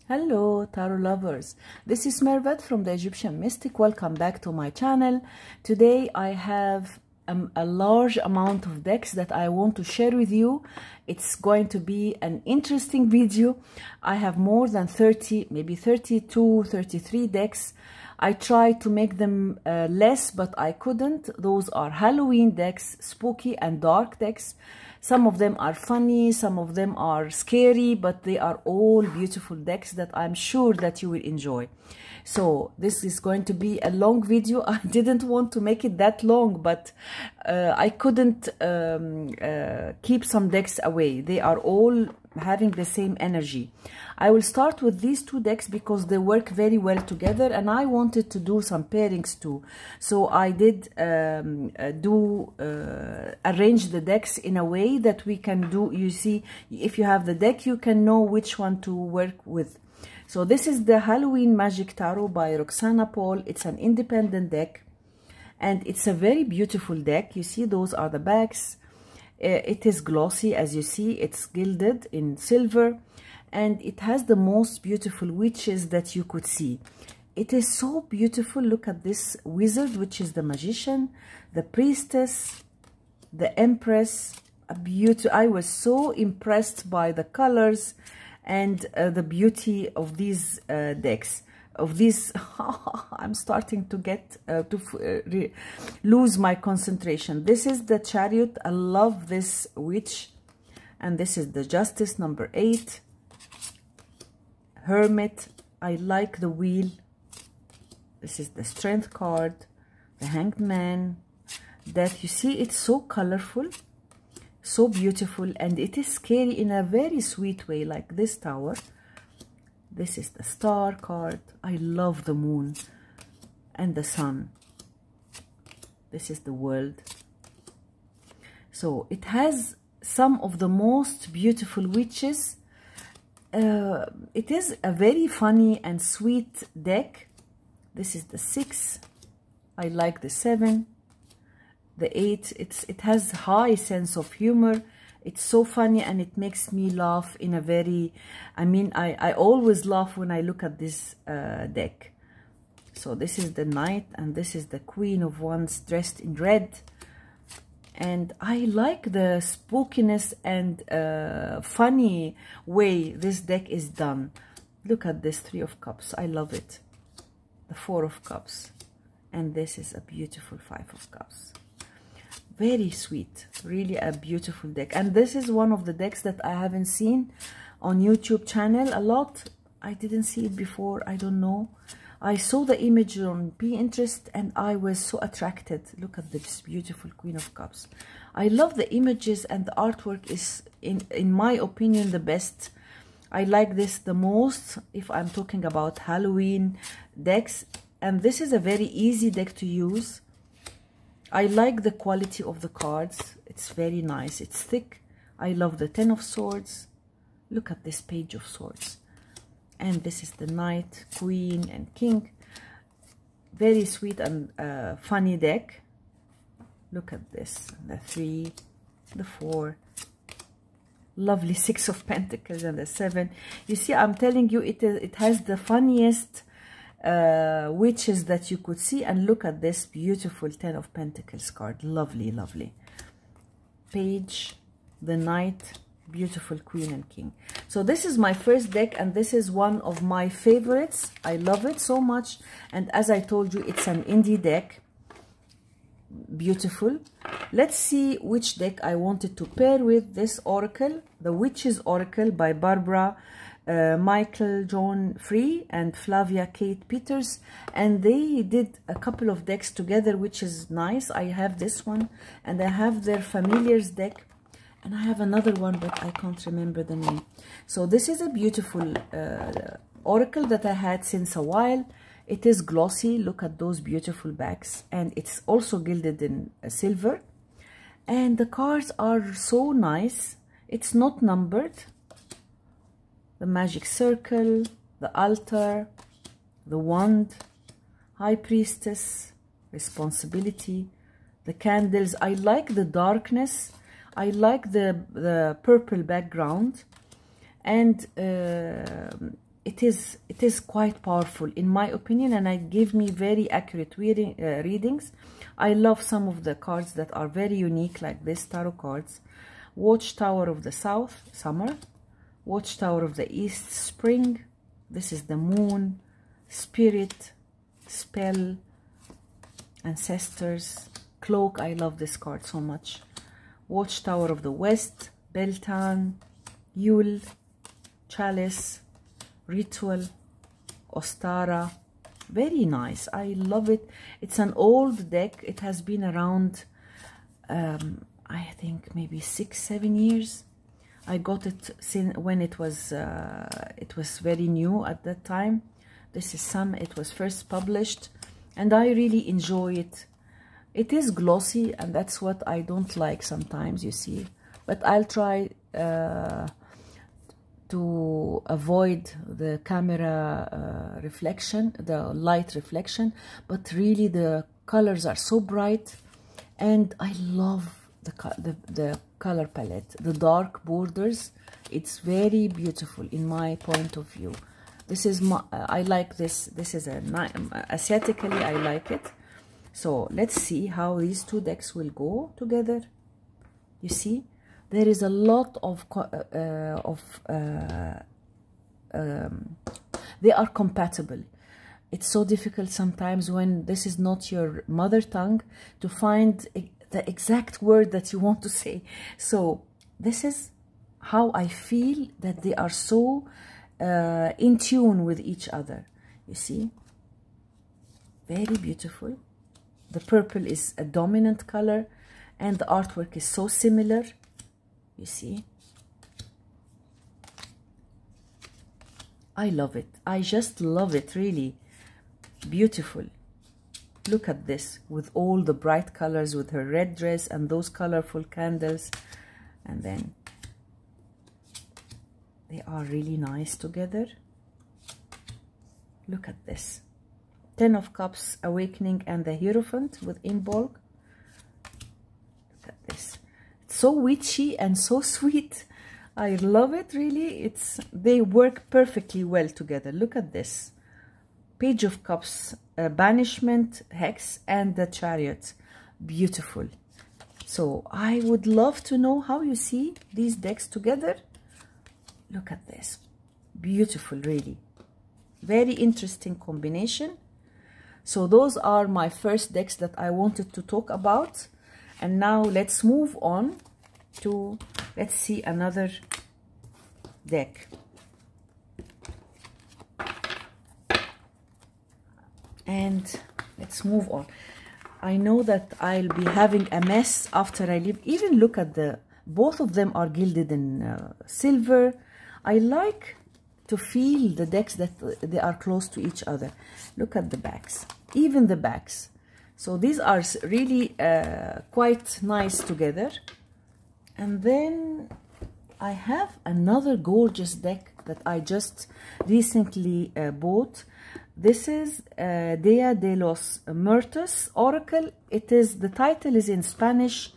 Hello tarot lovers, this is Mervet from the Egyptian Mystic. Welcome back to my channel. Today I have a large amount of decks that I want to share with you. It's going to be an interesting video. I have more than 30, maybe 32, 33 decks. I tried to make them less, but I couldn't. Those are Halloween decks, spooky and dark decks. Some of them are funny, some of them are scary, but they are all beautiful decks that I'm sure that you will enjoy. So this is going to be a long video. I didn't want to make it that long, but I couldn't keep some decks away. They are all having the same energy. I will start with these two decks because they work very well together, and I wanted to do some pairings too. So I did arrange the decks in a way that we can do, you see, if you have the deck, you can know which one to work with. So this is the Halloween Magic Tarot by Roxana Paul. It's an independent deck, and it's a very beautiful deck. You see, those are the backs. It is glossy, as you see. It's gilded in silver, and it has the most beautiful witches that you could see. It is so beautiful. Look at this wizard, which is the magician, the priestess, the empress. I was so impressed by the colors and the beauty of these decks. I'm starting to get lose my concentration. This is the Chariot. I love this witch. And this is the Justice, number 8. Hermit. I like the Wheel. This is the Strength card. The Hanged Man. Death. You see, it's so colorful, so beautiful, and it is scary in a very sweet way, like this Tower. This is the Star card. I love the Moon and the Sun. This is the World. So it has some of the most beautiful witches. It is a very funny and sweet deck. This is the 6. I like the 7. The 8, it has high sense of humor. It's so funny, and it makes me laugh in a very, I always laugh when I look at this deck. So this is the Knight, and this is the Queen of Wands dressed in red. And I like the spookiness and funny way this deck is done. Look at this 3 of Cups. I love it. The 4 of Cups. And this is a beautiful 5 of Cups. Very sweet, really a beautiful deck. And this is one of the decks that I haven't seen on YouTube channel a lot. I didn't see it before, I don't know. I saw the image on Pinterest and I was so attracted. Look at this beautiful Queen of Cups. I love the images, and the artwork is, in my opinion, the best. I like this the most if I'm talking about Halloween decks. And this is a very easy deck to use. I like the quality of the cards. It's very nice. It's thick. I love the 10 of Swords. Look at this Page of Swords. And this is the Knight, Queen, and King. Very sweet and funny deck. Look at this. The 3, the 4. Lovely 6 of Pentacles and the 7. You see, I'm telling you, it has the funniest witches that you could see. And look at this beautiful 10 of Pentacles card. Lovely, lovely. Page, the Knight, beautiful Queen and King. So this is my first deck, and this is one of my favorites. I love it so much. And as I told you, it's an indie deck. Beautiful. Let's see which deck I wanted to pair with. This Oracle, the Witches Oracle by Barbara Michael John Free and Flavia Kate Peters, and they did a couple of decks together, which is nice. I have this one, and I have their Familiars deck, and I have another one, but I can't remember the name. So this is a beautiful oracle that I had since a while. It is glossy. Look at those beautiful backs, and it's also gilded in silver, and the cards are so nice. It's not numbered. The Magic Circle, the Altar, the Wand, High Priestess, Responsibility, the Candles. I like the darkness. I like the purple background. And it is quite powerful in my opinion, and it gave me very accurate readings. I love some of the cards that are very unique, like this tarot cards. Watchtower of the South, summer. Watchtower of the East, spring. This is the moon. Spirit, spell, ancestors, cloak. I love this card so much. Watchtower of the West, Beltane, Yule, chalice, ritual, Ostara. Very nice. I love it. It's an old deck. It has been around, I think maybe 6-7 years. I got it when it was very new at that time. This is it was first published, and I really enjoy it. It is glossy, and that's what I don't like sometimes, you see. But I'll try to avoid the camera reflection, the light reflection. But really, the colors are so bright, and I love the color palette, the dark borders. It's very beautiful in my point of view. This is I like this. This is aesthetically I like it. So let's see how these two decks will go together. You see, there is a lot of they are compatible. It's so difficult sometimes when this is not your mother tongue to find the exact word that you want to say. So this is how I feel that they are so in tune with each other. You see, very beautiful. The purple is a dominant color, and the artwork is so similar. You see, I love it. I just love it, really beautiful. Look at this, with all the bright colors, with her red dress and those colorful candles. And then they are really nice together. Look at this. 10 of Cups, Awakening, and the Hierophant with Imbolg. Look at this. It's so witchy and so sweet. I love it, really. They work perfectly well together. Look at this. Page of Cups, Banishment, Hex, and the Chariot. Beautiful. So I would love to know how you see these decks together. Look at this. Beautiful, really. Very interesting combination. So those are my first decks that I wanted to talk about. And now let's move on to, let's see another deck. And let's move on. I know that I'll be having a mess after I leave. Even look at both of them are gilded in silver. I like to feel the decks that they are close to each other. Look at the backs, even the backs. So these are really quite nice together. And then I have another gorgeous deck that I just recently bought. This is Dia de los Muertos Oracle. The title is in Spanish.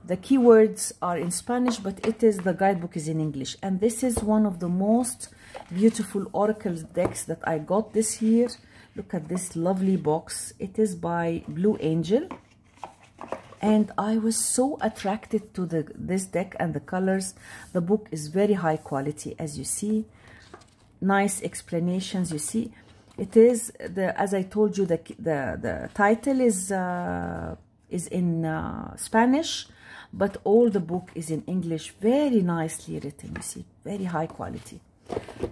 The keywords are in Spanish, but the guidebook is in English. And this is one of the most beautiful Oracle decks that I got this year. Look at this lovely box. It is by Blue Angel. And I was so attracted to this deck and the colors. The book is very high quality, as you see. Nice explanations, you see. It is, as I told you, the title is in Spanish, but all the book is in English. Very nicely written, you see, very high quality.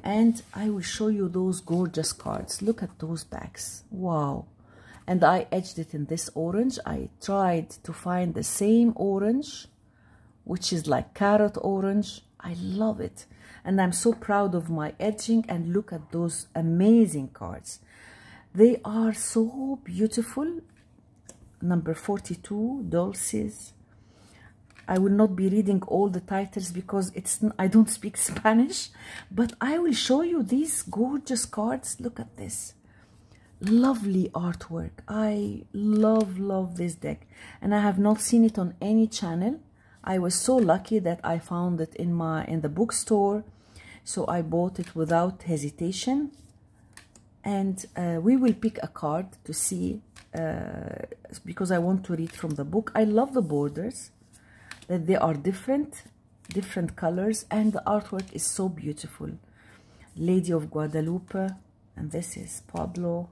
And I will show you those gorgeous cards. Look at those backs. Wow. And I edged it in this orange. I tried to find the same orange, which is like carrot orange. I love it. And I'm so proud of my edging. And look at those amazing cards. They are so beautiful. Number 42, Dulces. I will not be reading all the titles because I don't speak Spanish. But I will show you these gorgeous cards. Look at this. Lovely artwork. I love this deck. And I have not seen it on any channel. I was so lucky that I found it in the bookstore. so I bought it without hesitation. And we will pick a card to see, because I want to read from the book. I love the borders, that they are different colors, and the artwork is so beautiful. Lady of Guadalupe, and this is Pablo.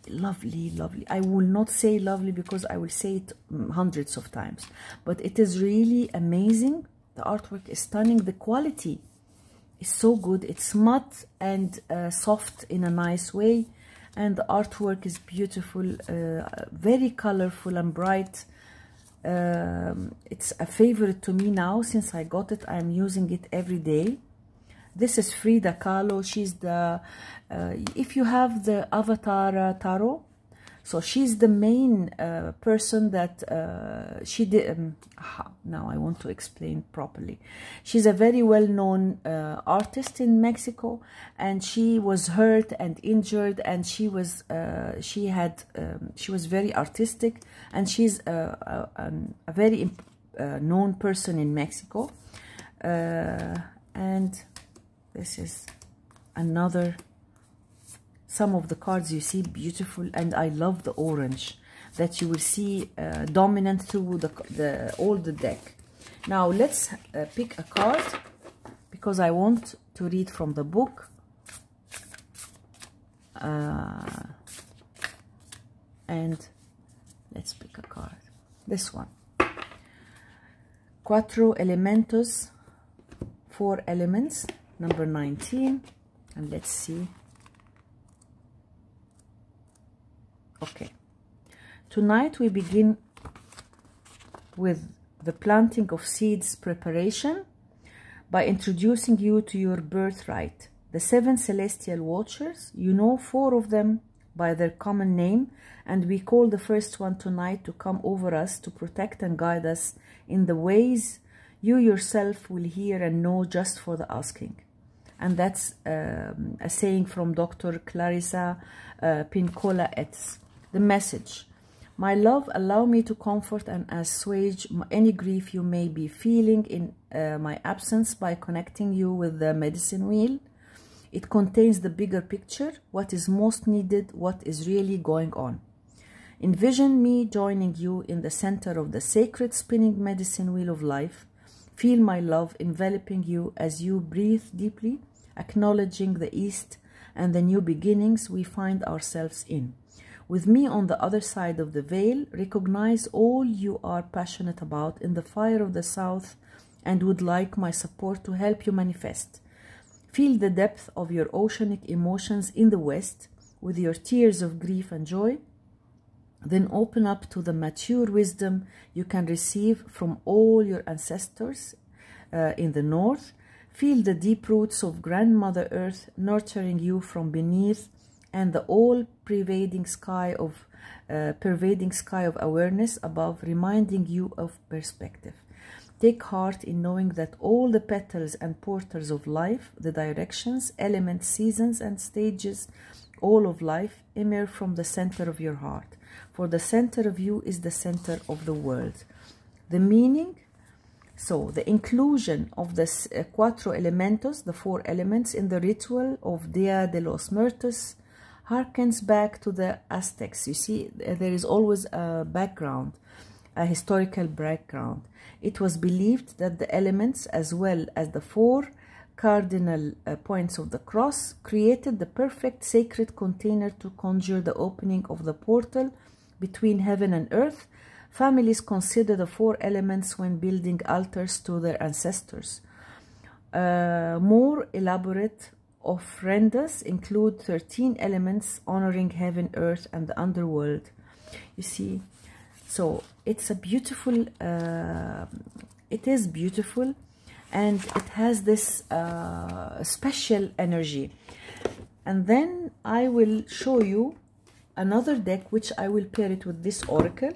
Lovely, lovely. I will not say lovely because I will say it hundreds of times, but it is really amazing. The artwork is stunning. The quality is so good. It's matte and soft in a nice way, and the artwork is beautiful, very colorful and bright. It's a favorite to me now. Since I got it, I'm using it every day. This is Frida Kahlo. She's the, if you have the Avatar Tarot, so she's the main person that she did. Now I want to explain properly. She's a very well-known artist in Mexico, and she was hurt and injured, and she was very artistic, and she's a very known person in Mexico, and this is another. Some of the cards you see beautiful, and I love the orange that you will see dominant through all the deck. Now let's pick a card, because I want to read from the book. And let's pick a card. This one. Cuatro Elementos, 4 elements, number 19. And let's see. Okay. Tonight we begin with the planting of seeds preparation by introducing you to your birthright. The 7 celestial watchers, you know 4 of them by their common name, and we call the first one tonight to come over us to protect and guide us in the ways you yourself will hear and know just for the asking. And that's a saying from Dr. Clarissa Pinkola-Etz. The message: my love, allow me to comfort and assuage any grief you may be feeling in my absence by connecting you with the medicine wheel. It contains the bigger picture, what is most needed, what is really going on. Envision me joining you in the center of the sacred spinning medicine wheel of life. Feel my love enveloping you as you breathe deeply, acknowledging the East and the new beginnings we find ourselves in. With me on the other side of the veil, recognize all you are passionate about in the fire of the South and would like my support to help you manifest. Feel the depth of your oceanic emotions in the West with your tears of grief and joy. Then open up to the mature wisdom you can receive from all your ancestors in the North. Feel the deep roots of Grandmother Earth nurturing you from beneath, and the all-pervading sky of awareness above, reminding you of perspective. Take heart in knowing that all the petals and portals of life, the directions, elements, seasons, and stages, all of life, emerge from the center of your heart. For the center of you is the center of the world. The meaning, so the inclusion of the Cuatro Elementos, the 4 elements, in the ritual of Dia de los Muertos harkens back to the Aztecs. You see, there is always a background, a historical background. It was believed that the elements, as well as the 4 cardinal points of the cross, created the perfect sacred container to conjure the opening of the portal between heaven and earth. Families consider the 4 elements when building altars to their ancestors. More elaborate ofrendas include 13 elements honoring heaven, earth, and the underworld. You see, so it's a beautiful, it is beautiful, and it has this special energy. And then I will show you another deck, which I will pair it with this oracle.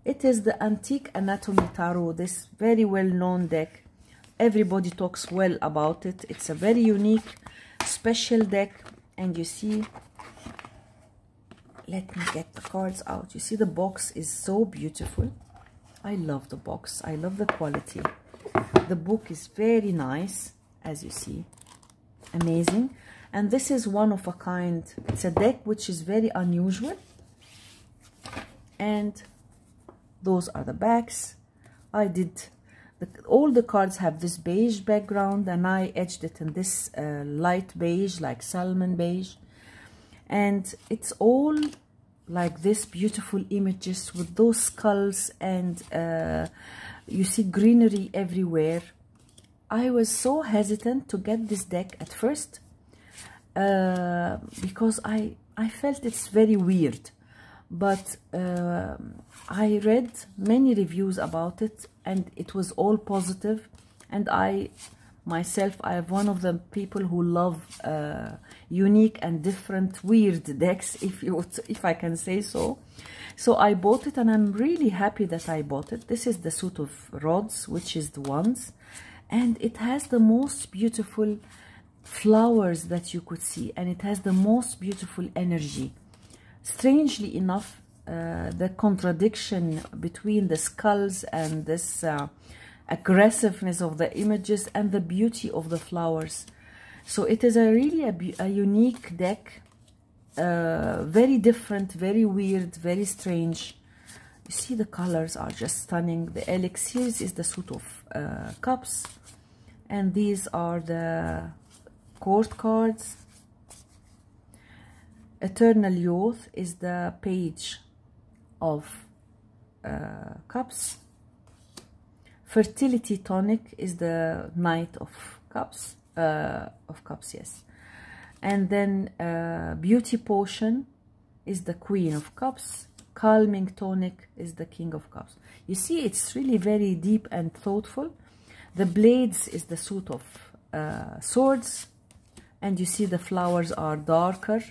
It is the Antique Anatomy Tarot, this very well-known deck. Everybody talks well about it. It's a very unique, special deck. And you see, let me get the cards out. You see, the box is so beautiful. I love the box. I love the quality. The book is very nice. as you see. Amazing. And this is one of a kind. It's a deck which is very unusual. And those are the backs. I did all the cards have this beige background, and I edged it in this light beige, like salmon beige. And it's all like this beautiful images with those skulls, and you see greenery everywhere. I was so hesitant to get this deck at first because I felt it's very weird. But I read many reviews about it, and it was all positive. And I myself, I am one of the people who love unique and different weird decks, if I can say so. So I bought it, and I'm really happy that I bought it. This is the suit of rods, which is the wands, and it has the most beautiful flowers that you could see, and it has the most beautiful energy. Strangely enough, the contradiction between the skulls and this aggressiveness of the images and the beauty of the flowers. So it is really a unique deck, very different, very weird, very strange. You see the colors are just stunning. The elixirs is the suit of cups, and these are the court cards. Eternal Youth is the page of cups. Fertility Tonic is the Knight of Cups, yes. And then Beauty Potion is the Queen of Cups. Calming Tonic is the King of Cups. You see, it's really very deep and thoughtful. The Blades is the suit of swords, and you see the flowers are darker.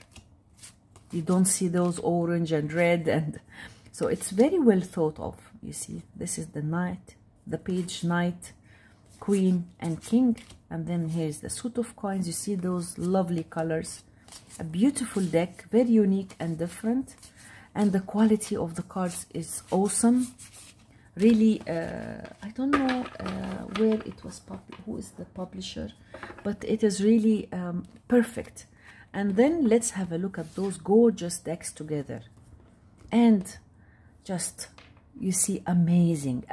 You don't see those orange and red, and so it's very well thought of. You see, this is the Knight, the page, Knight, Queen, and King. And then here's the suit of coins. You see those lovely colors. A beautiful deck, very unique and different, and the quality of the cards is awesome. Really, I don't know where it was who is the publisher, but it is really perfect. And then let's have a look at those gorgeous decks together. And just, you see, amazing.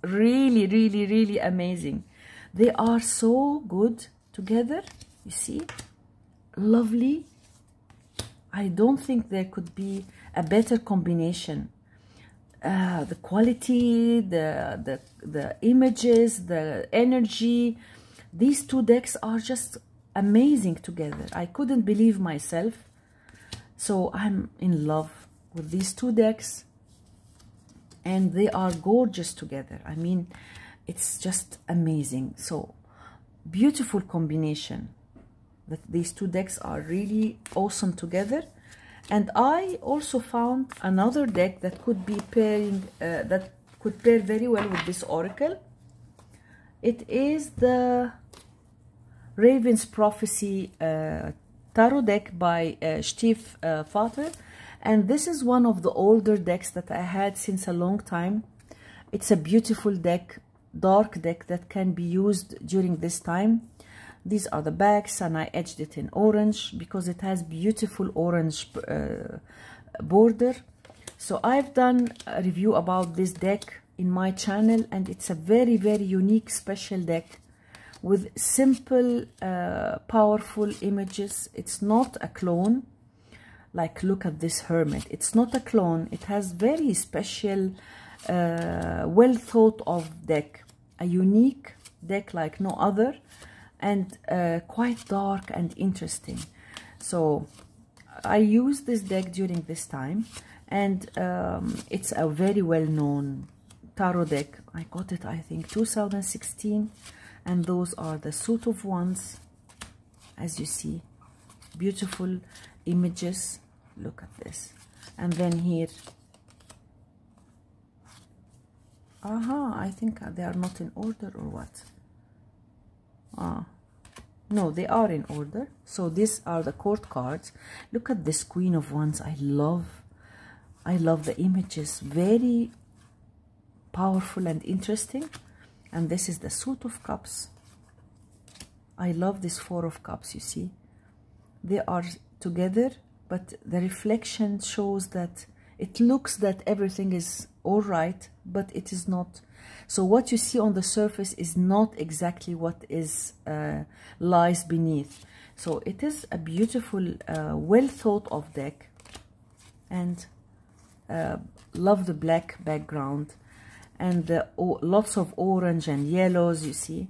Really, really, really amazing. They are so good together. You see, lovely. I don't think there could be a better combination. The quality, the images, the energy. These two decks are just amazing together. I couldn't believe myself. So I'm in love with these two decks, and they are gorgeous together. I mean, it's just amazing. So beautiful combination. That these two decks are really awesome together. And I also found another deck that could be pairing, that could pair very well with this oracle. It is the Raven's Prophecy tarot deck by Steve Vater, and this is one of the older decks that I had since a long time. It's a beautiful deck, dark deck that can be used during this time. These are the backs, and I edged it in orange because it has beautiful orange border. So I've done a review about this deck in my channel, and it's a very, very unique, special deck with simple, powerful images. It's not a clone. Like, look at this Hermit. It's not a clone. It has very special, well thought of deck. A unique deck like no other, and quite dark and interesting. So I used this deck during this time, and it's a very well-known tarot deck. I got it, I think, 2016. And those are the suit of wands, as you see. Beautiful images. Look at this. And then here, I think they are not in order, or what? No, they are in order. So these are the court cards. Look at this Queen of Wands. I love the images. Very powerful and interesting. And this is the suit of cups. I love this Four of Cups, you see. They are together, but the reflection shows that it looks that everything is all right, but it is not. So what you see on the surface is not exactly what is lies beneath. So it is a beautiful, well thought of deck, and love the black background and the lots of orange and yellows, you see.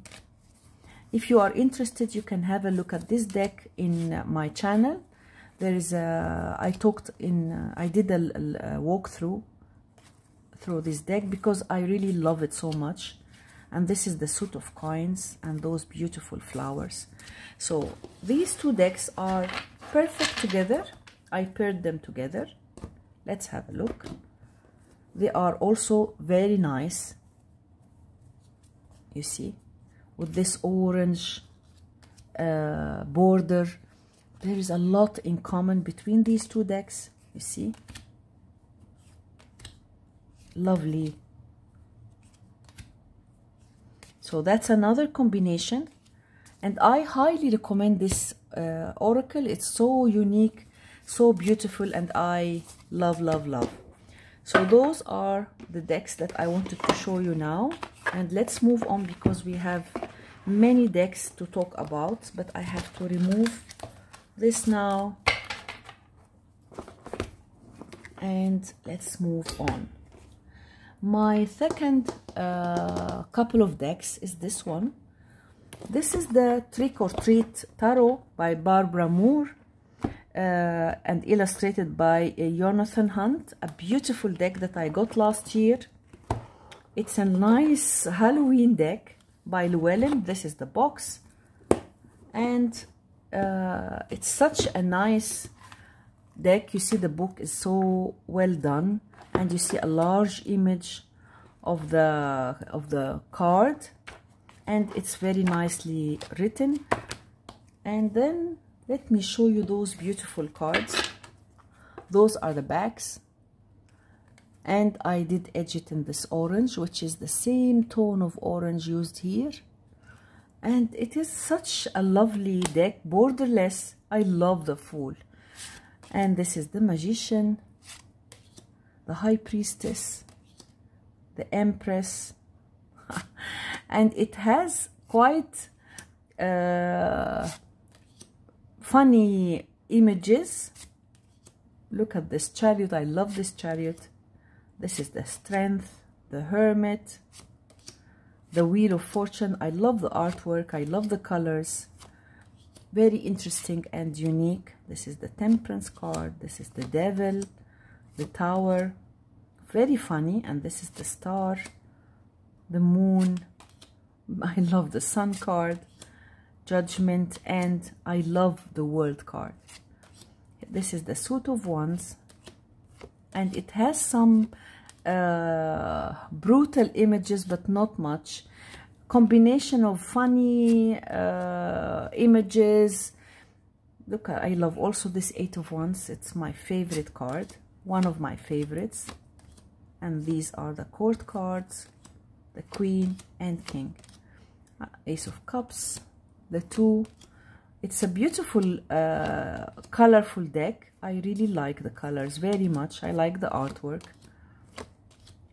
If you are interested, you can have a look at this deck in my channel. There is a, I did a walkthrough through this deck because I really love it so much. And this is the suit of coins and those beautiful flowers. So these two decks are perfect together. I paired them together. Let's have a look. They are also very nice, you see, with this orange border. There is a lot in common between these two decks, you see. Lovely. So that's another combination, and I highly recommend this oracle. It's so unique, so beautiful, and I love, love, love. So those are the decks that I wanted to show you now, and let's move on because we have many decks to talk about, but I have to remove this now, and let's move on. My second couple of decks is this one. This is the Trick or Treat Tarot by Barbara Moore and illustrated by Jonathan Hunt. A beautiful deck that I got last year. It's a nice Halloween deck by Llewellyn. This is the box, and it's such a nice deck. You see the book is so well done, and you see a large image of the card, and it's very nicely written. And then let me show you those beautiful cards. Those are the backs, and I did edge it in this orange, which is the same tone of orange used here. And it is such a lovely deck, borderless. I love the Fool. And this is the Magician, the High Priestess, the Empress. And it has quite funny images. Look at this Chariot. I love this Chariot. This is the Strength, the Hermit, the Wheel of Fortune. I love the artwork. I love the colors. Very interesting and unique. This is the Temperance card. This is the Devil, the Tower. Very funny. And this is the Star, the Moon. I love the Sun card, Judgment, and I love the World card. This is the Suit of Wands, and it has some brutal images, but not much. Combination of funny images. Look, I love also this Eight of Wands. It's my favorite card, one of my favorites. And these are the Court cards, the Queen and King. Ace of Cups, the Two. It's a beautiful, colorful deck. I really like the colors very much. I like the artwork.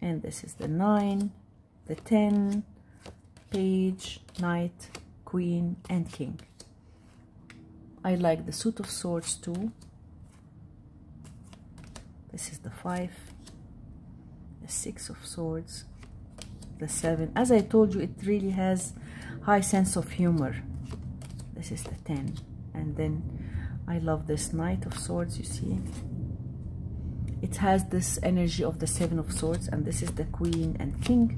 And this is the 9, the 10, Page, Knight, Queen, and King. I like the Suit of Swords too. This is the 5, the 6 of Swords, the 7. As I told you, it really has high sense of humor. This is the 10. And then I love this Knight of Swords, you see. It has this energy of the 7 of Swords, and this is the Queen and King.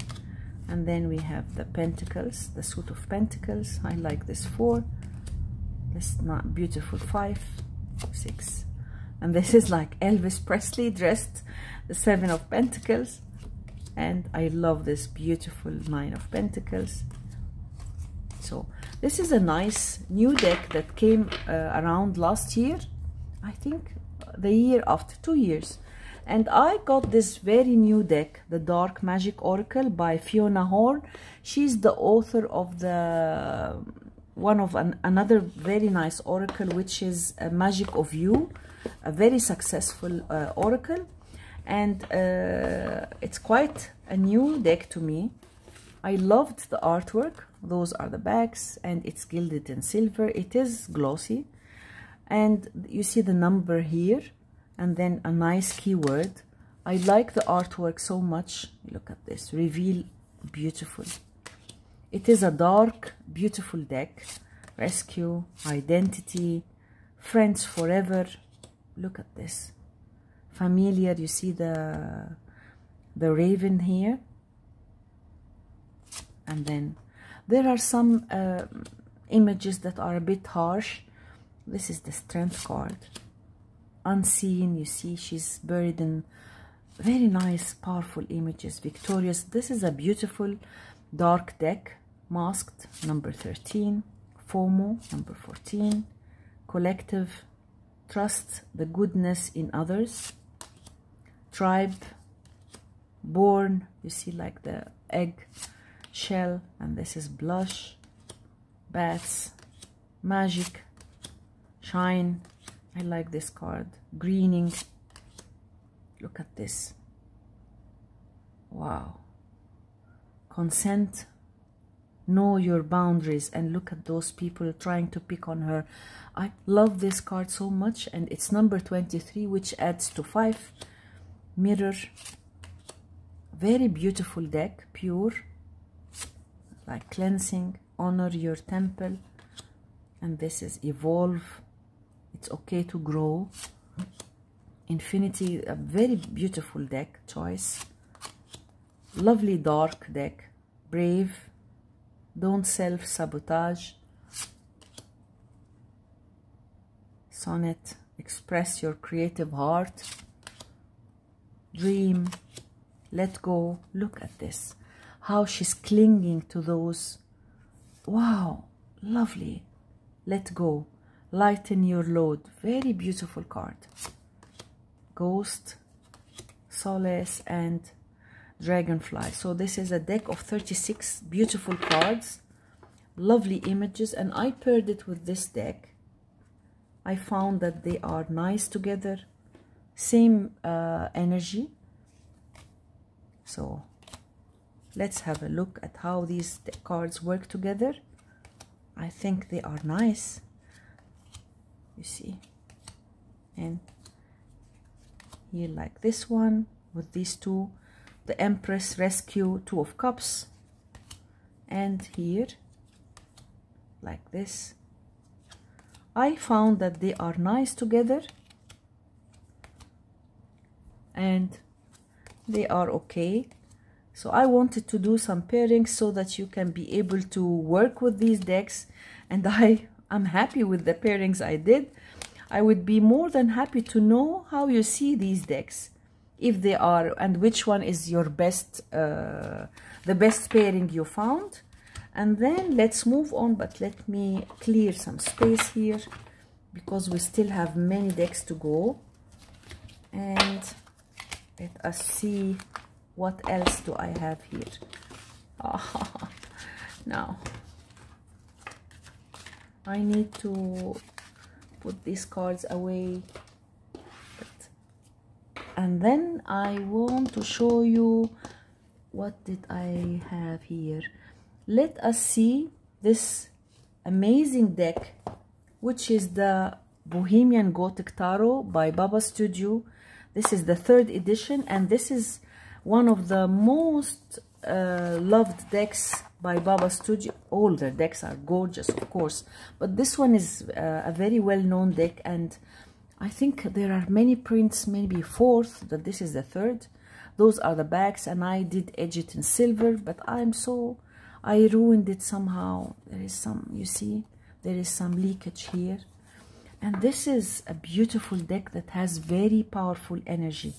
And then we have the Pentacles, the Suit of Pentacles. I like this 4. This not beautiful 5, 6. And this is like Elvis Presley dressed, the 7 of Pentacles. And I love this beautiful 9 of Pentacles. So this is a nice new deck that came around last year. I think the year after, 2 years. And I got this very new deck, the Dark Magic Oracle by Fiona Horn. She's the author of the another very nice oracle, which is a Magic of You, a very successful oracle, and it's quite a new deck to me. I loved the artwork. Those are the backs, and it's gilded in silver. It is glossy, and you see the number here, and then a nice keyword. I like the artwork so much. Look at this. Reveal, beautiful. It is a dark, beautiful deck. Rescue, identity, friends forever. Look at this. Familiar, you see the raven here. And then there are some images that are a bit harsh. This is the strength card. Unseen, you see she's buried in very nice, powerful images. Victorious. This is a beautiful dark deck. Masked, number 13. FOMO, number 14. Collective. Trust the goodness in others. Tribe. Born, you see like the egg shell, and this is blush. Bats. Magic. Shine. I like this card. Greening. Look at this. Wow. Consent. Know your boundaries. And look at those people trying to pick on her. I love this card so much, and it's number 23, which adds to 5. Mirror. Very beautiful deck. Pure. Like cleansing. Honor your temple. And this is evolve. It's okay to grow. Infinity, a very beautiful deck choice. Lovely dark deck. Brave. Don't self-sabotage. Sonnet. Express your creative heart. Dream. Let go. Look at this. How she's clinging to those. Wow. Lovely. Let go. Lighten your load. Very beautiful card. Ghost, Solace, and Dragonfly. So this is a deck of 36 beautiful cards. Lovely images. And I paired it with this deck. I found that they are nice together. Same energy. So let's have a look at how these cards work together. I think they are nice. You see. And here like this one with these two. The Empress, Rescue, 2 of Cups. And here like this. I found that they are nice together. And they are okay. So I wanted to do some pairings so that you can be able to work with these decks. And I'm happy with the pairings I did. I would be more than happy to know how you see these decks, if they are, and which one is your best, the best pairing you found. And then let's move on, but let me clear some space here because we still have many decks to go. And let us see what else do I have here. Now I need to put these cards away, and then I want to show you what did I have here. Let us see this amazing deck, which is the Bohemian Gothic Tarot by Baba Studio. This is the 3rd edition, and this is one of the most loved decks by Baba Studio. All their decks are gorgeous, of course, but this one is a very well-known deck, and I think there are many prints, maybe 4th, that this is the 3rd. Those are the backs, and I did edge it in silver, but I ruined it somehow. There is some, you see, there is some leakage here. And this is a beautiful deck that has very powerful energy.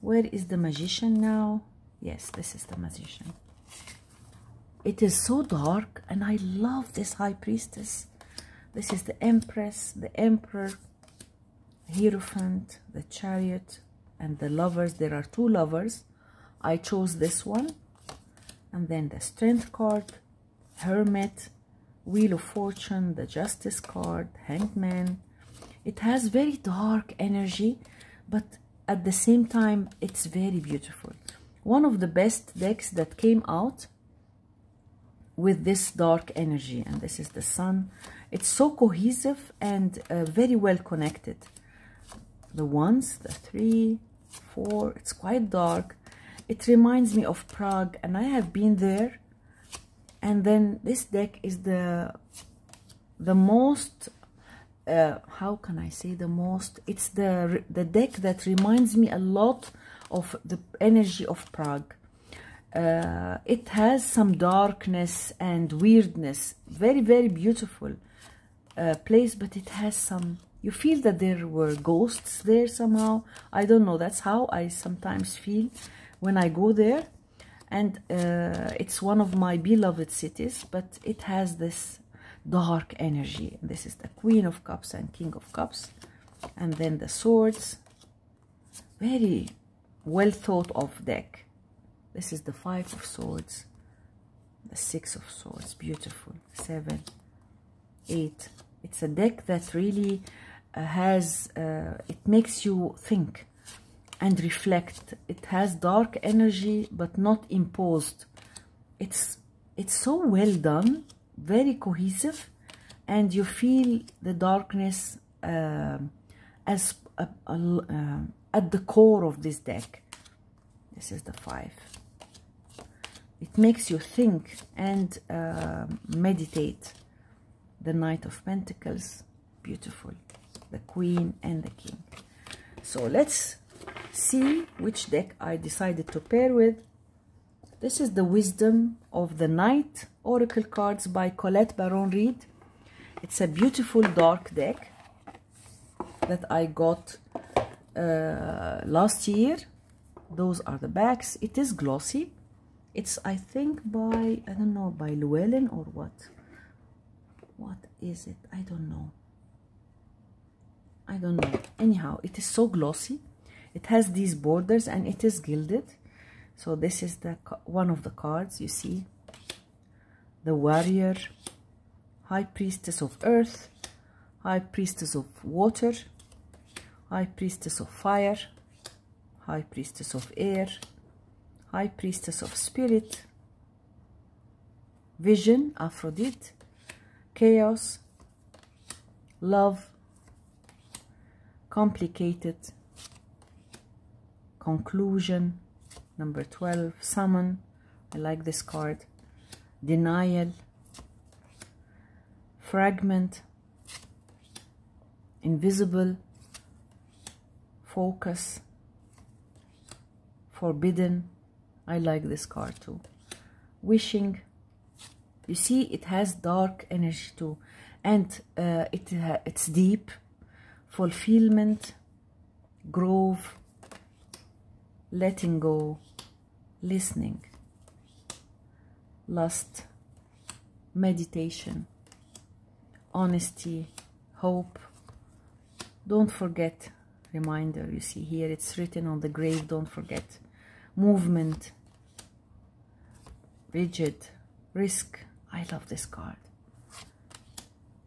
Where is the Magician now? Yes, this is the Magician. It is so dark, and I love this High Priestess. This is the Empress, the Emperor, Hierophant, the Chariot, and the Lovers. There are 2 lovers. I chose this one. And then the Strength card, Hermit, Wheel of Fortune, the Justice card, Hanged Man. It has very dark energy, but at the same time, it's very beautiful. One of the best decks that came out with this dark energy, and this is the Sun. It's so cohesive and very well connected. The ones, the 3, 4, it's quite dark. It reminds me of Prague, and I have been there. And then this deck is the most, how can I say the most? It's the deck that reminds me a lot of the energy of Prague. It has some darkness and weirdness. Very, very beautiful place, but it has some, you feel that there were ghosts there somehow. I don't know, that's how I sometimes feel when I go there. And it's one of my beloved cities, but it has this dark energy. This is the Queen of Cups and King of Cups. And then the Swords. Very well thought of deck. This is the 5 of Swords. The 6 of Swords. Beautiful. 7, 8. It's a deck that really has, it makes you think and reflect. It has dark energy, but not imposed. It's so well done, very cohesive, and you feel the darkness as at the core of this deck. This is the 5. It makes you think and meditate. The Knight of Pentacles, beautiful. The Queen and the King. So let's see which deck I decided to pair with. This is the Wisdom of the Night Oracle cards by Colette Baron Reid. It's a beautiful dark deck that I got last year. Those are the backs. It is glossy. It's, I think, by, I don't know, by Llewellyn or what. What is it? I don't know. I don't know. Anyhow, it is so glossy. It has these borders and it is gilded. So this is the one of the cards, you see. The Warrior, High Priestess of Earth, High Priestess of Water, High Priestess of Fire, High Priestess of Air, High Priestess of Spirit, Vision, Aphrodite, Chaos, Love, Complicated, Conclusion, number 12, Summon, I like this card, Denial, Fragment, Invisible, Focus, Forbidden, I like this card too, Wishing. You see, it has dark energy too, and it's deep. Fulfillment, Grove, Letting Go, Listening, Lust, Meditation, Honesty, Hope, Don't Forget, Reminder. You see here it's written on the grave, don't forget. Movement, Rigid, Risk. I love this card.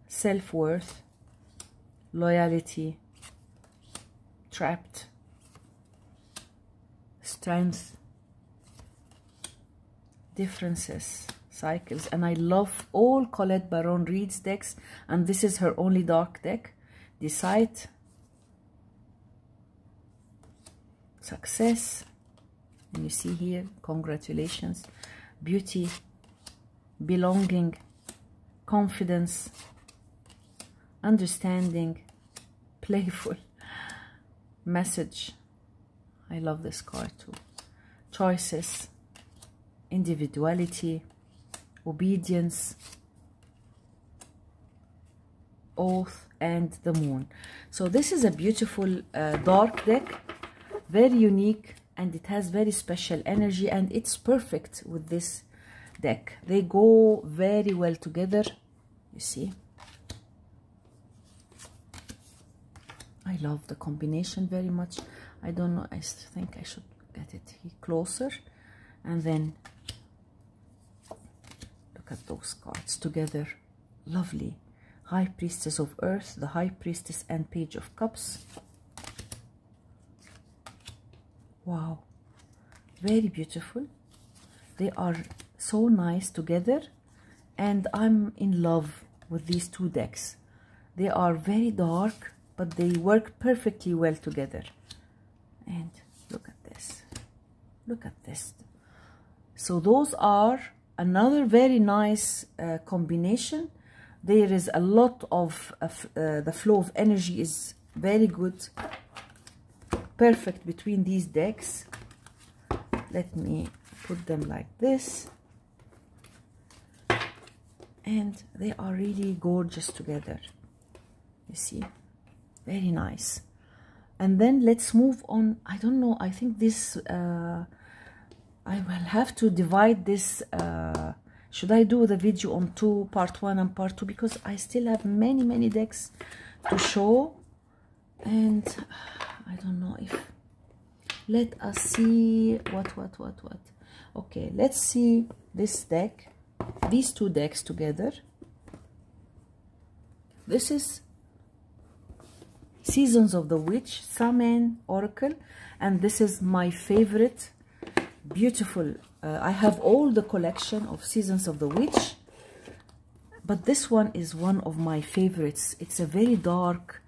Self-worth, Loyalty, Trapped, Strength, Differences, Cycles. And I love all Colette Baron Reid's decks, and this is her only dark deck. Decide, Success, and you see here, congratulations, Beauty, Belonging, Confidence, Understanding, Playful, Message. I love this card too. Choices, Individuality, Obedience, Oath, and the Moon. So this is a beautiful dark deck, very unique, and it has very special energy, and it's perfect with this deck. They go very well together, you see. I love the combination very much. I don't know, I think I should get it closer, and then look at those cards together. Lovely. High Priestess of Earth, the High Priestess, and Page of Cups. Wow, very beautiful. They are so nice together, and I'm in love with these two decks. They are very dark, but they work perfectly well together. And look at this. Look at this. So those are another very nice combination. There is a lot of the flow of energy is very good, perfect between these decks. Let me put them like this, and they are really gorgeous together. You see, very nice. And then let's move on. I don't know, I think this I will have to divide this. Should I do the video on two, part 1 and part 2, because I still have many decks to show, and I don't know if, let us see what. Okay, let's see this deck, these two decks together. This is Seasons of the Witch, Samhain Oracle, and this is my favorite, beautiful. I have all the collection of Seasons of the Witch, but this one is one of my favorites. It's a very dark,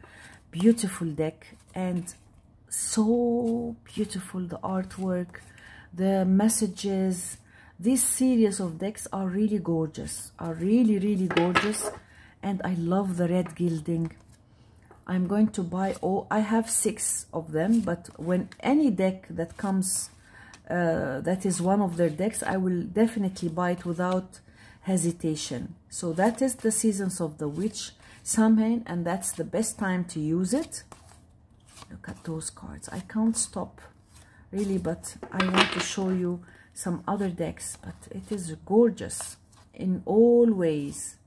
beautiful deck, and so beautiful, the artwork, the messages. This series of decks are really gorgeous, are really gorgeous, and I love the red gilding. I'm going to buy all. I have 6 of them, but when any deck that comes that is one of their decks, I will definitely buy it without hesitation. So that is the Seasons of the Witch, Samhain, and that's the best time to use it. Look at those cards. I can't stop really, but I want to show you some other decks, but it is gorgeous in all ways.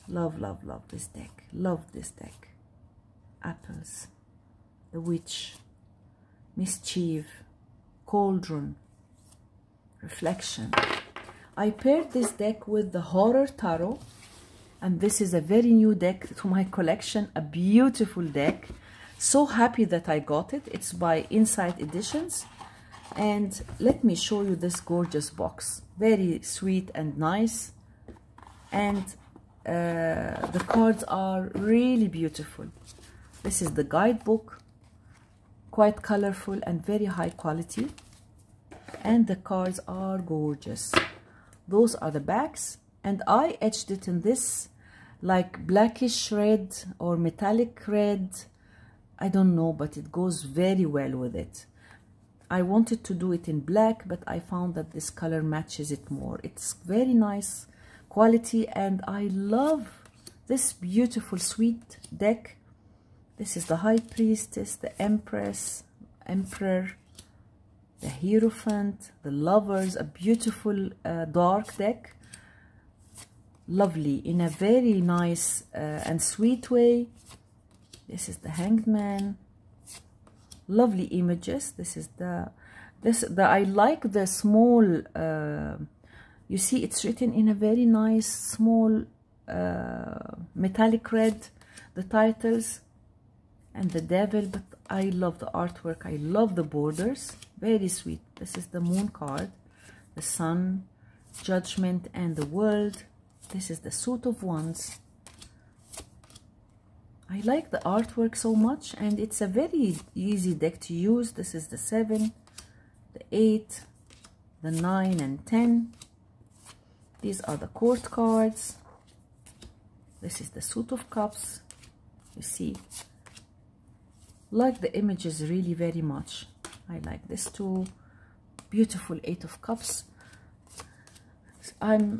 Love this deck. Love this deck. Apples, the Witch, Mischief, Cauldron, Reflection. I paired this deck with the Horror Tarot, and this is a very new deck to my collection, a beautiful deck. So happy that I got it. It's by Insight Editions, and let me show you this gorgeous box. Very sweet and nice, and the cards are really beautiful. This is the guidebook, quite colorful and very high quality, and the cards are gorgeous. Those are the backs, and I etched it in this like blackish red or metallic red. I don't know, but it goes very well with it. I wanted to do it in black, but I found that this color matches it more. It's very nice quality, and I love this beautiful sweet deck. This is the High Priestess, the Empress, Emperor, the Hierophant, the Lovers, a beautiful dark deck. Lovely in a very nice and sweet way. This is the Hanged Man. Lovely images. This is I like the small, you see it's written in a very nice small metallic red, the titles, and the Devil, but I love the artwork. I love the borders. Very sweet. This is the Moon card, the Sun, Judgment, and the World. This is the Suit of Wands. I like the artwork so much, and it's a very easy deck to use. This is the 7, the 8, the 9, and 10. These are the Court cards. This is the Suit of Cups. You see, like the images really very much. I like this too. Beautiful 8 of Cups. I'm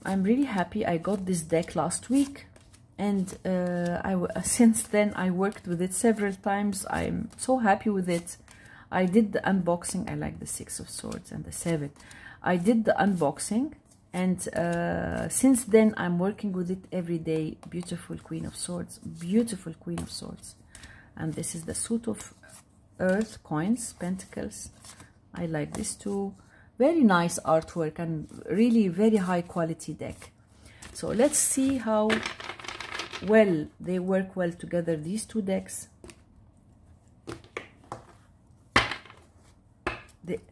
really happy I got this deck last week, and since then I worked with it several times. I'm so happy with it. I did the unboxing. I like the 6 of Swords and the 7. I did the unboxing, and since then I'm working with it every day. Beautiful Queen of Swords, beautiful Queen of Swords. And this is the Suit of Earth, coins, pentacles. I like this too. Very nice artwork and really very high quality deck. So let's see how well they work well together, these two decks.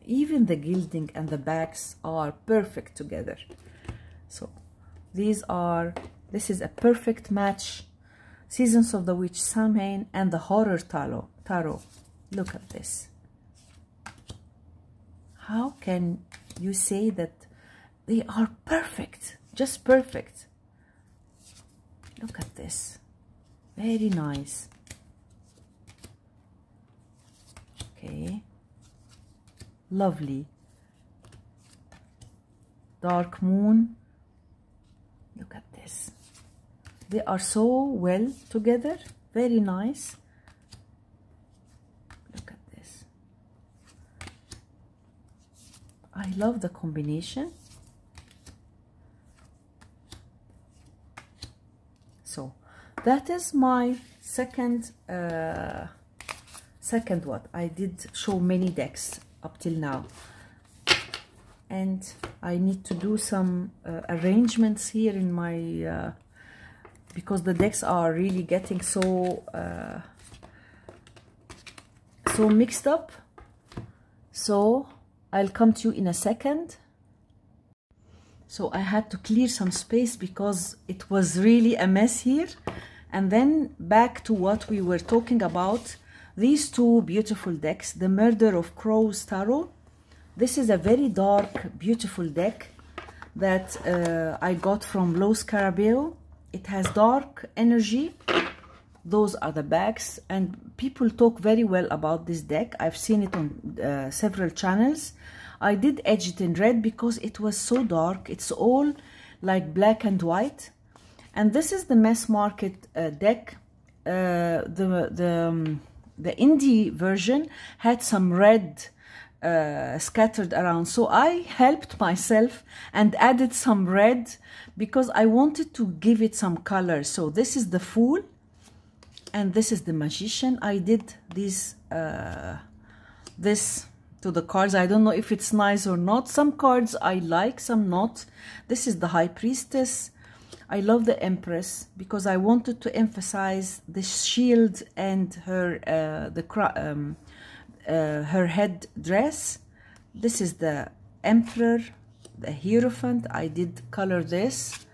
Even the gilding and the backs are perfect together. So this is a perfect match. Seasons of the Witch, Samhain, and the Horror Tarot. Look at this. How can you say that they are perfect? Just perfect. Look at this. Very nice. Okay. Lovely. Dark Moon. Look at this. They are so well together. Very nice. Look at this. I love the combination. So that is my second what I did show many decks up till now, and I need to do some arrangements here in my because the decks are really getting so mixed up. So I'll come to you in a second. So I had to clear some space because it was really a mess here. And then back to what we were talking about. These two beautiful decks, the Murder of Crows Tarot. This is a very dark, beautiful deck that I got from Los Carabeo. It has dark energy. Those are the backs, and people talk very well about this deck. I've seen it on several channels. I did edge it in red because it was so dark. It's all like black and white. And this is the mass market deck. The indie version had some red scattered around, so I helped myself and added some red because I wanted to give it some color. So this is the Fool and this is the Magician. I did this to the cards. I don't know if it's nice or not. Some cards I like, some not. This is the High Priestess. I love the Empress because I wanted to emphasize the shield and her her head dress. This is the Emperor, the Hierophant. I did color this.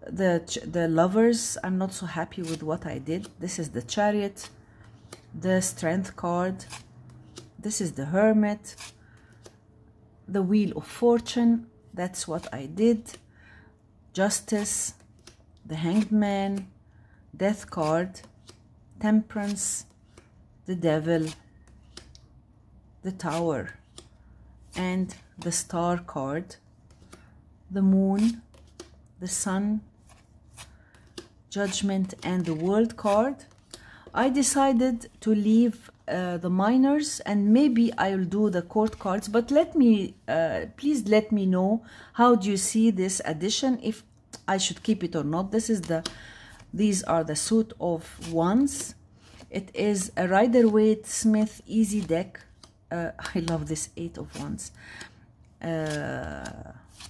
The Lovers, I'm not so happy with what I did. This is the Chariot, the Strength card. This is the Hermit, the Wheel of Fortune. That's what I did. Justice, the Hanged Man, Death card, Temperance, the Devil, the Tower, and the Star card, the Moon, the Sun, Judgment, and the World card. I decided to leave the minors, and maybe I'll do the court cards, but let me please let me know how do you see this addition, if I should keep it or not. These are the Suit of Wands. It is a Rider-Waite Smith easy deck. I love this 8 of Wands.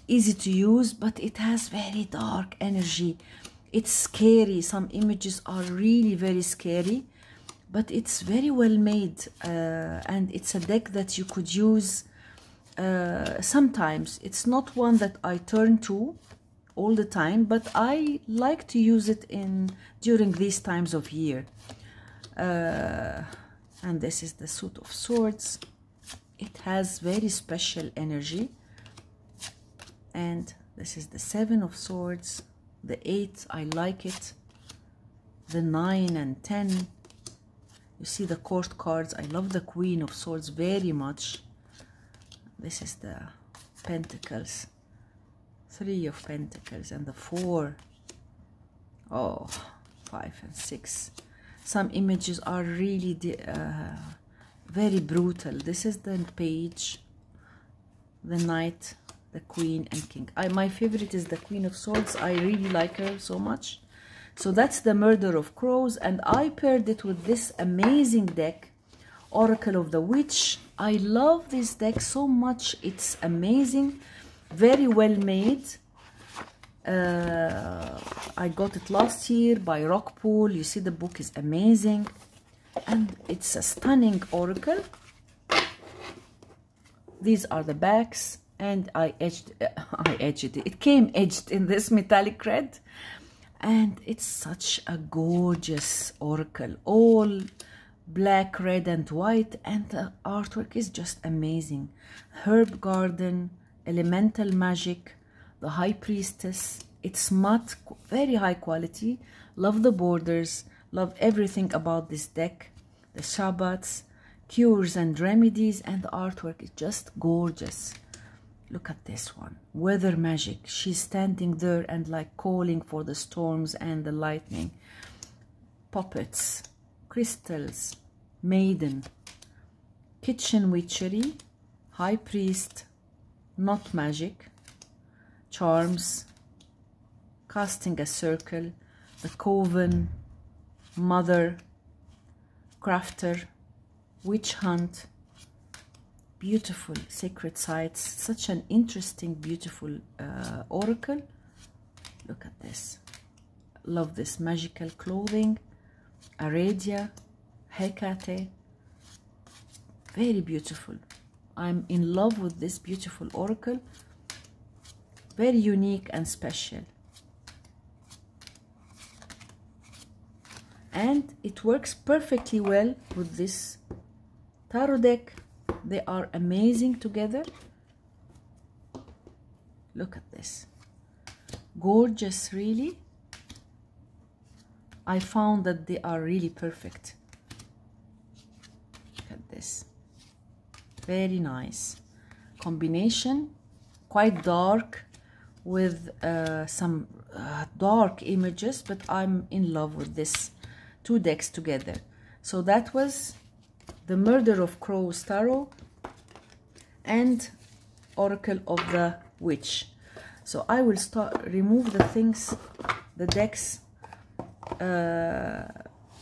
Easy to use, but it has very dark energy. It's scary. Some images are really very scary, but it's very well made, and it's a deck that you could use sometimes. It's not one that I turn to all the time, but I like to use it during these times of year. And this is the Suit of Swords. It has very special energy. And this is the 7 of Swords. The 8, I like it. The 9 and 10. You see the court cards. I love the Queen of Swords very much. This is the Pentacles. 3 of Pentacles and the 4. Oh, 5 and 6. Some images are really very brutal. This is the Page, the Knight, the Queen, and King. My favorite is the Queen of Swords. I really like her so much. So that's the Murder of Crows, and I paired it with this amazing deck, Oracle of the Witch. I love this deck so much. It's amazing, very well made. I got it last year by Rockpool. You see, the book is amazing, and it's a stunning oracle. These are the backs, and I edged it. It came edged in this metallic red, and it's such a gorgeous oracle, all black, red, and white, and the artwork is just amazing. Herb garden, elemental magic, the high priestess. It's matte, very high quality. Love the borders, love everything about this deck. The Shabbats, cures and remedies, and the artwork is just gorgeous. Look at this one, weather magic. She's standing there and like calling for the storms and the lightning. Puppets, crystals, maiden, kitchen witchery, high priest, not magic, charms, casting a circle, the coven, mother, crafter, witch hunt, beautiful sacred sites. Such an interesting, beautiful oracle. Look at this. Love this. Magical clothing, Aradia, Hecate. Very beautiful. I'm in love with this beautiful oracle. Very unique and special. And it works perfectly well with this tarot deck. They are amazing together. Look at this. Gorgeous, really. I found that they are really perfect. Look at this. Very nice combination. Quite dark with some dark images, but I'm in love with this two decks together. So that was the Murder of Crows Tarot and Oracle of the Witch. So I will remove the things, the decks,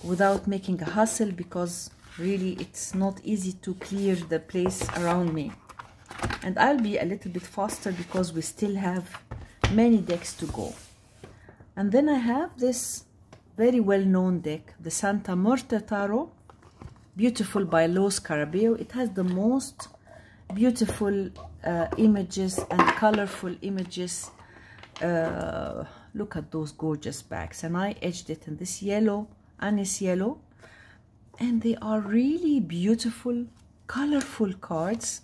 without making a hassle, because really it's not easy to clear the place around me. And I'll be a little bit faster because we still have many decks to go. And then I have this very well-known deck, the Santa Morta Tarot, beautiful by Los Carabeo. It has the most beautiful images and colorful images. Look at those gorgeous backs, and I edged it in this yellow, anise yellow, and they are really beautiful, colorful cards.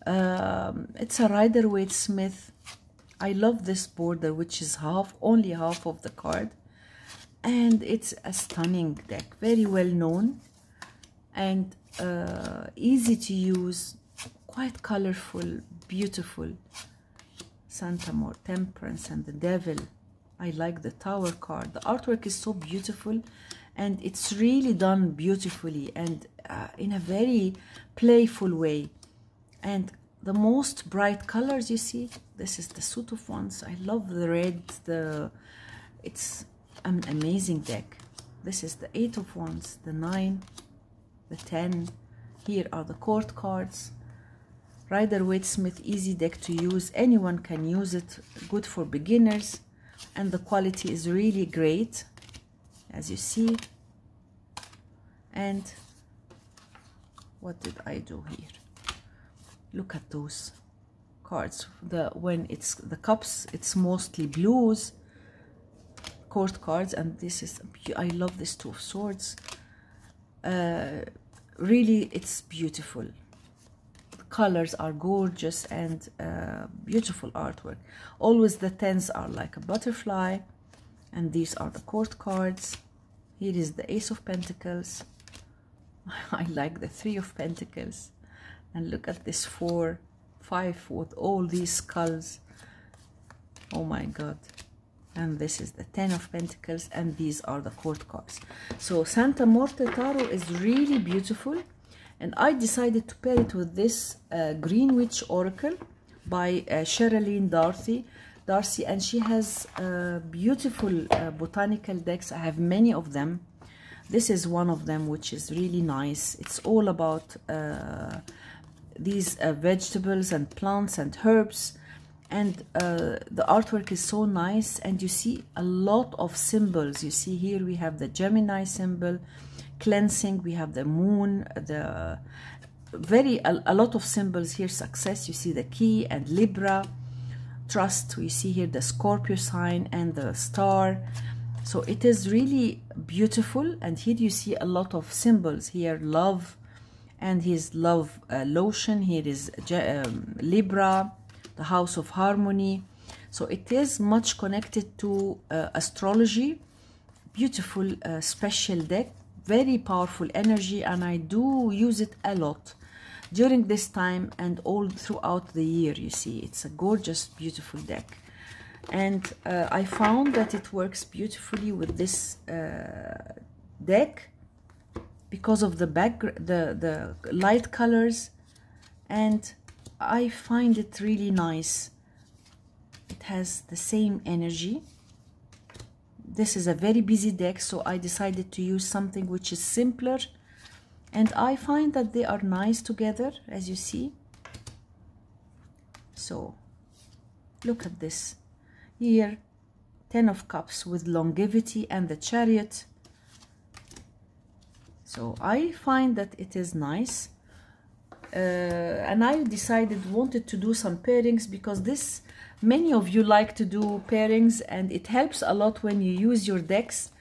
It's a Rider-Waite Smith. I love this border, which is only half of the card, and it's a stunning deck, very well known and easy to use, quite colorful, beautiful. Santa Morta, Temperance, and the Devil. I like the Tower card. The artwork is so beautiful, and it's really done beautifully and in a very playful way. And the most bright colors, you see, this is the Suit of Wands. I love the red. It's an amazing deck. This is the 8 of Wands, the 9, the 10. Here are the court cards. Rider-Waite Smith, easy deck to use. Anyone can use it. Good for beginners, and the quality is really great, as you see. And what did I do here? Look at those cards. When it's the cups, it's mostly blues. Court cards, and this is, I love this Two of Swords. Really, it's beautiful. The colors are gorgeous and beautiful artwork. Always the 10s are like a butterfly, and these are the court cards. Here is the Ace of Pentacles. I like the 3 of Pentacles, and look at this 4, 5 with all these skulls. Oh my god. And this is the 10 of Pentacles, and these are the court cards. So Santa Morta Tarot is really beautiful, and I decided to pair it with this Green Witch Oracle by Sherilyn Darcy, and she has beautiful botanical decks. I have many of them. This is one of them, which is really nice. It's all about these vegetables and plants and herbs, and the artwork is so nice, and you see a lot of symbols. You see here we have the Gemini symbol, cleansing, we have the moon, the a lot of symbols here. Success, you see the key, and Libra, trust, we see here the Scorpio sign and the star. So it is really beautiful, and here you see a lot of symbols here, love, and his love lotion. Here is Libra, the house of harmony. So it is much connected to astrology. Beautiful special deck, very powerful energy, and I do use it a lot during this time and all throughout the year. You see, it's a gorgeous, beautiful deck, and I found that it works beautifully with this deck because of the the light colors, and I find it really nice. It has the same energy. This is a very busy deck, so I decided to use something which is simpler, and I find that they are nice together, as you see. So look at this here, 10 of Cups with longevity and the Chariot. So I find that it is nice, and I wanted to do some pairings, because this, many of you like to do pairings, and it helps a lot when you use your decks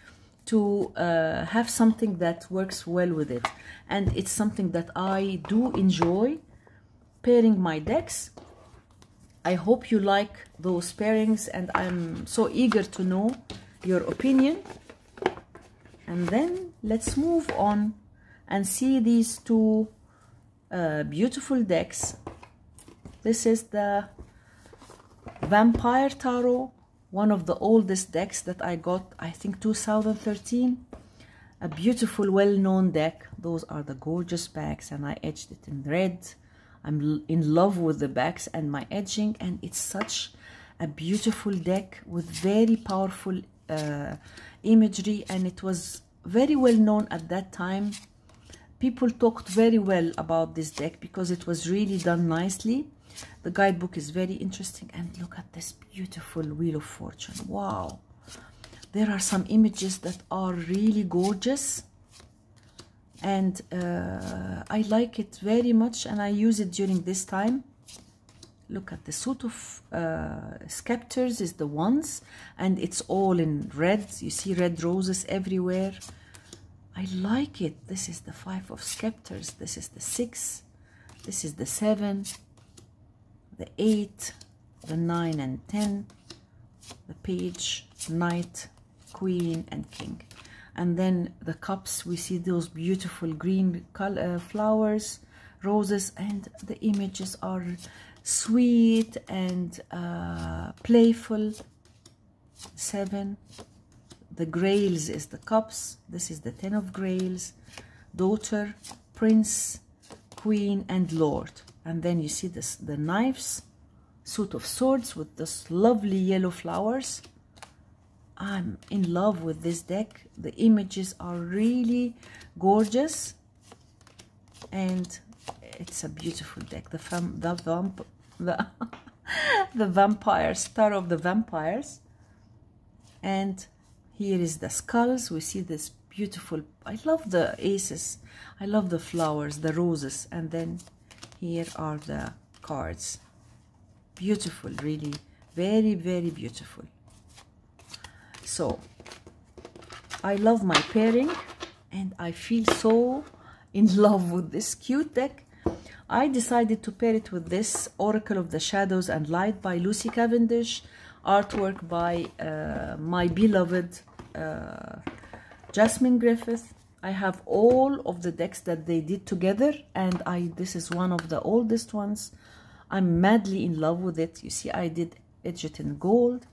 to have something that works well with it. And it's something that I do enjoy, pairing my decks. I hope you like those pairings, and I'm so eager to know your opinion. And then let's move on and see these two beautiful decks. This is the Vampire Tarot, one of the oldest decks that I got, I think 2013. A beautiful, well-known deck. Those are the gorgeous backs, and I edged it in red. I'm in love with the backs and my edging, and it's such a beautiful deck with very powerful imagery, and it was very well known at that time. People talked very well about this deck because it was really done nicely. The guidebook is very interesting, and look at this beautiful Wheel of Fortune. Wow, there are some images that are really gorgeous, and I like it very much, and I use it during this time. Look at the suit of scepters is the Wands, and it's all in red. You see red roses everywhere. I like it. This is the 5 of Scepters. This is the 6. This is the 7, the 8, the 9 and 10, the Page, Knight, Queen and King. And then the cups, we see those beautiful green color, flowers, roses, and the images are sweet and playful. 7. The Grails is the cups. This is the 10 of Grails. Daughter, Prince, Queen and Lord. And then you see this, the knives, suit of swords with this lovely yellow flowers. I'm in love with this deck. The images are really gorgeous, and it's a beautiful deck. The vampire, Star of the Vampires. And here is the skulls. We see this beautiful, I love the aces, I love the flowers, the roses, and then here are the cards. Beautiful, really, very, very beautiful. So I love my pairing, and I feel so in love with this cute deck. I decided to pair it with this Oracle of the Shadows and Light by Lucy Cavendish, artwork by my beloved Jasmine Griffith. I have all of the decks that they did together, and this is one of the oldest ones. I'm madly in love with it. You see, I did edge it in gold,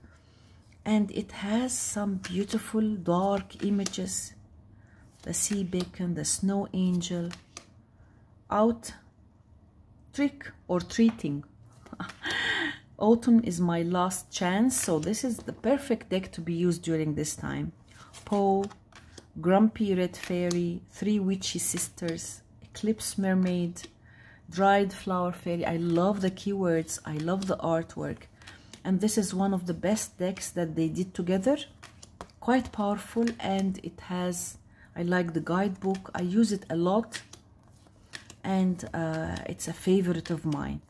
and it has some beautiful dark images. The sea beacon, the snow angel, out trick or treating. Autumn is my last chance. So this is the perfect deck to be used during this time. Poe, Grumpy Red Fairy, 3 Witchy Sisters, Eclipse Mermaid, Dried Flower Fairy. I love the keywords. I love the artwork. And this is one of the best decks that they did together. Quite powerful, and it has, I like the guidebook. I use it a lot, and it's a favorite of mine.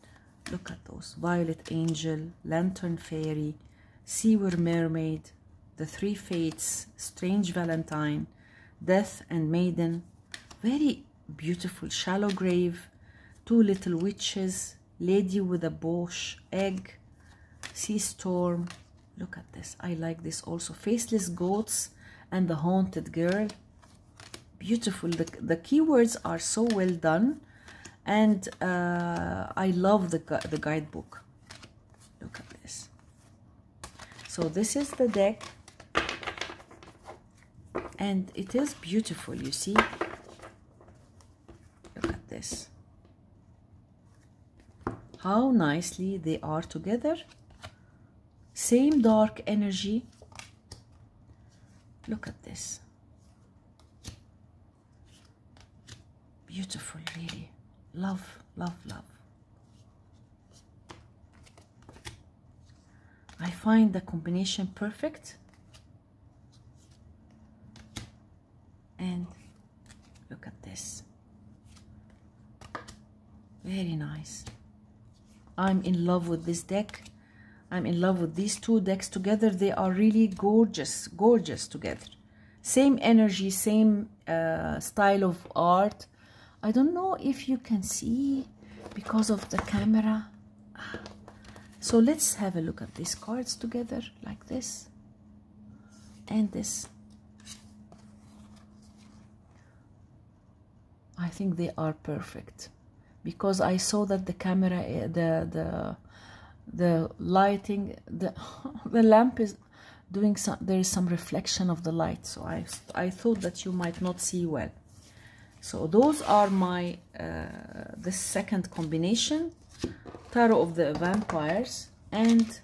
Look at those: Violet Angel, Lantern Fairy, Sewer Mermaid, the Three Fates, Strange Valentine, Death and Maiden. Very beautiful. Shallow Grave, Two Little Witches, Lady with a Bosch Egg, Sea Storm. Look at this. I like this also. Faceless Goats and the Haunted Girl. Beautiful. The keywords are so well done, and I love the guidebook. Look at this. So this is the deck, and it is beautiful. You see, look at this, how nicely they are together. Same dark energy. Look at this. Beautiful, really. Love, love, love. I find the combination perfect. And look at this. Very nice. I'm in love with this deck. I'm in love with these two decks together. They are really gorgeous, gorgeous together. Same energy, same style of art. I don't know if you can see because of the camera. So let's have a look at these cards together, like this and this. I think they are perfect, because I saw that the camera, the lighting, the lamp is doing some, there is some reflection of the light, so I thought that you might not see well. So those are my the second combination, Tarot of the Vampires, and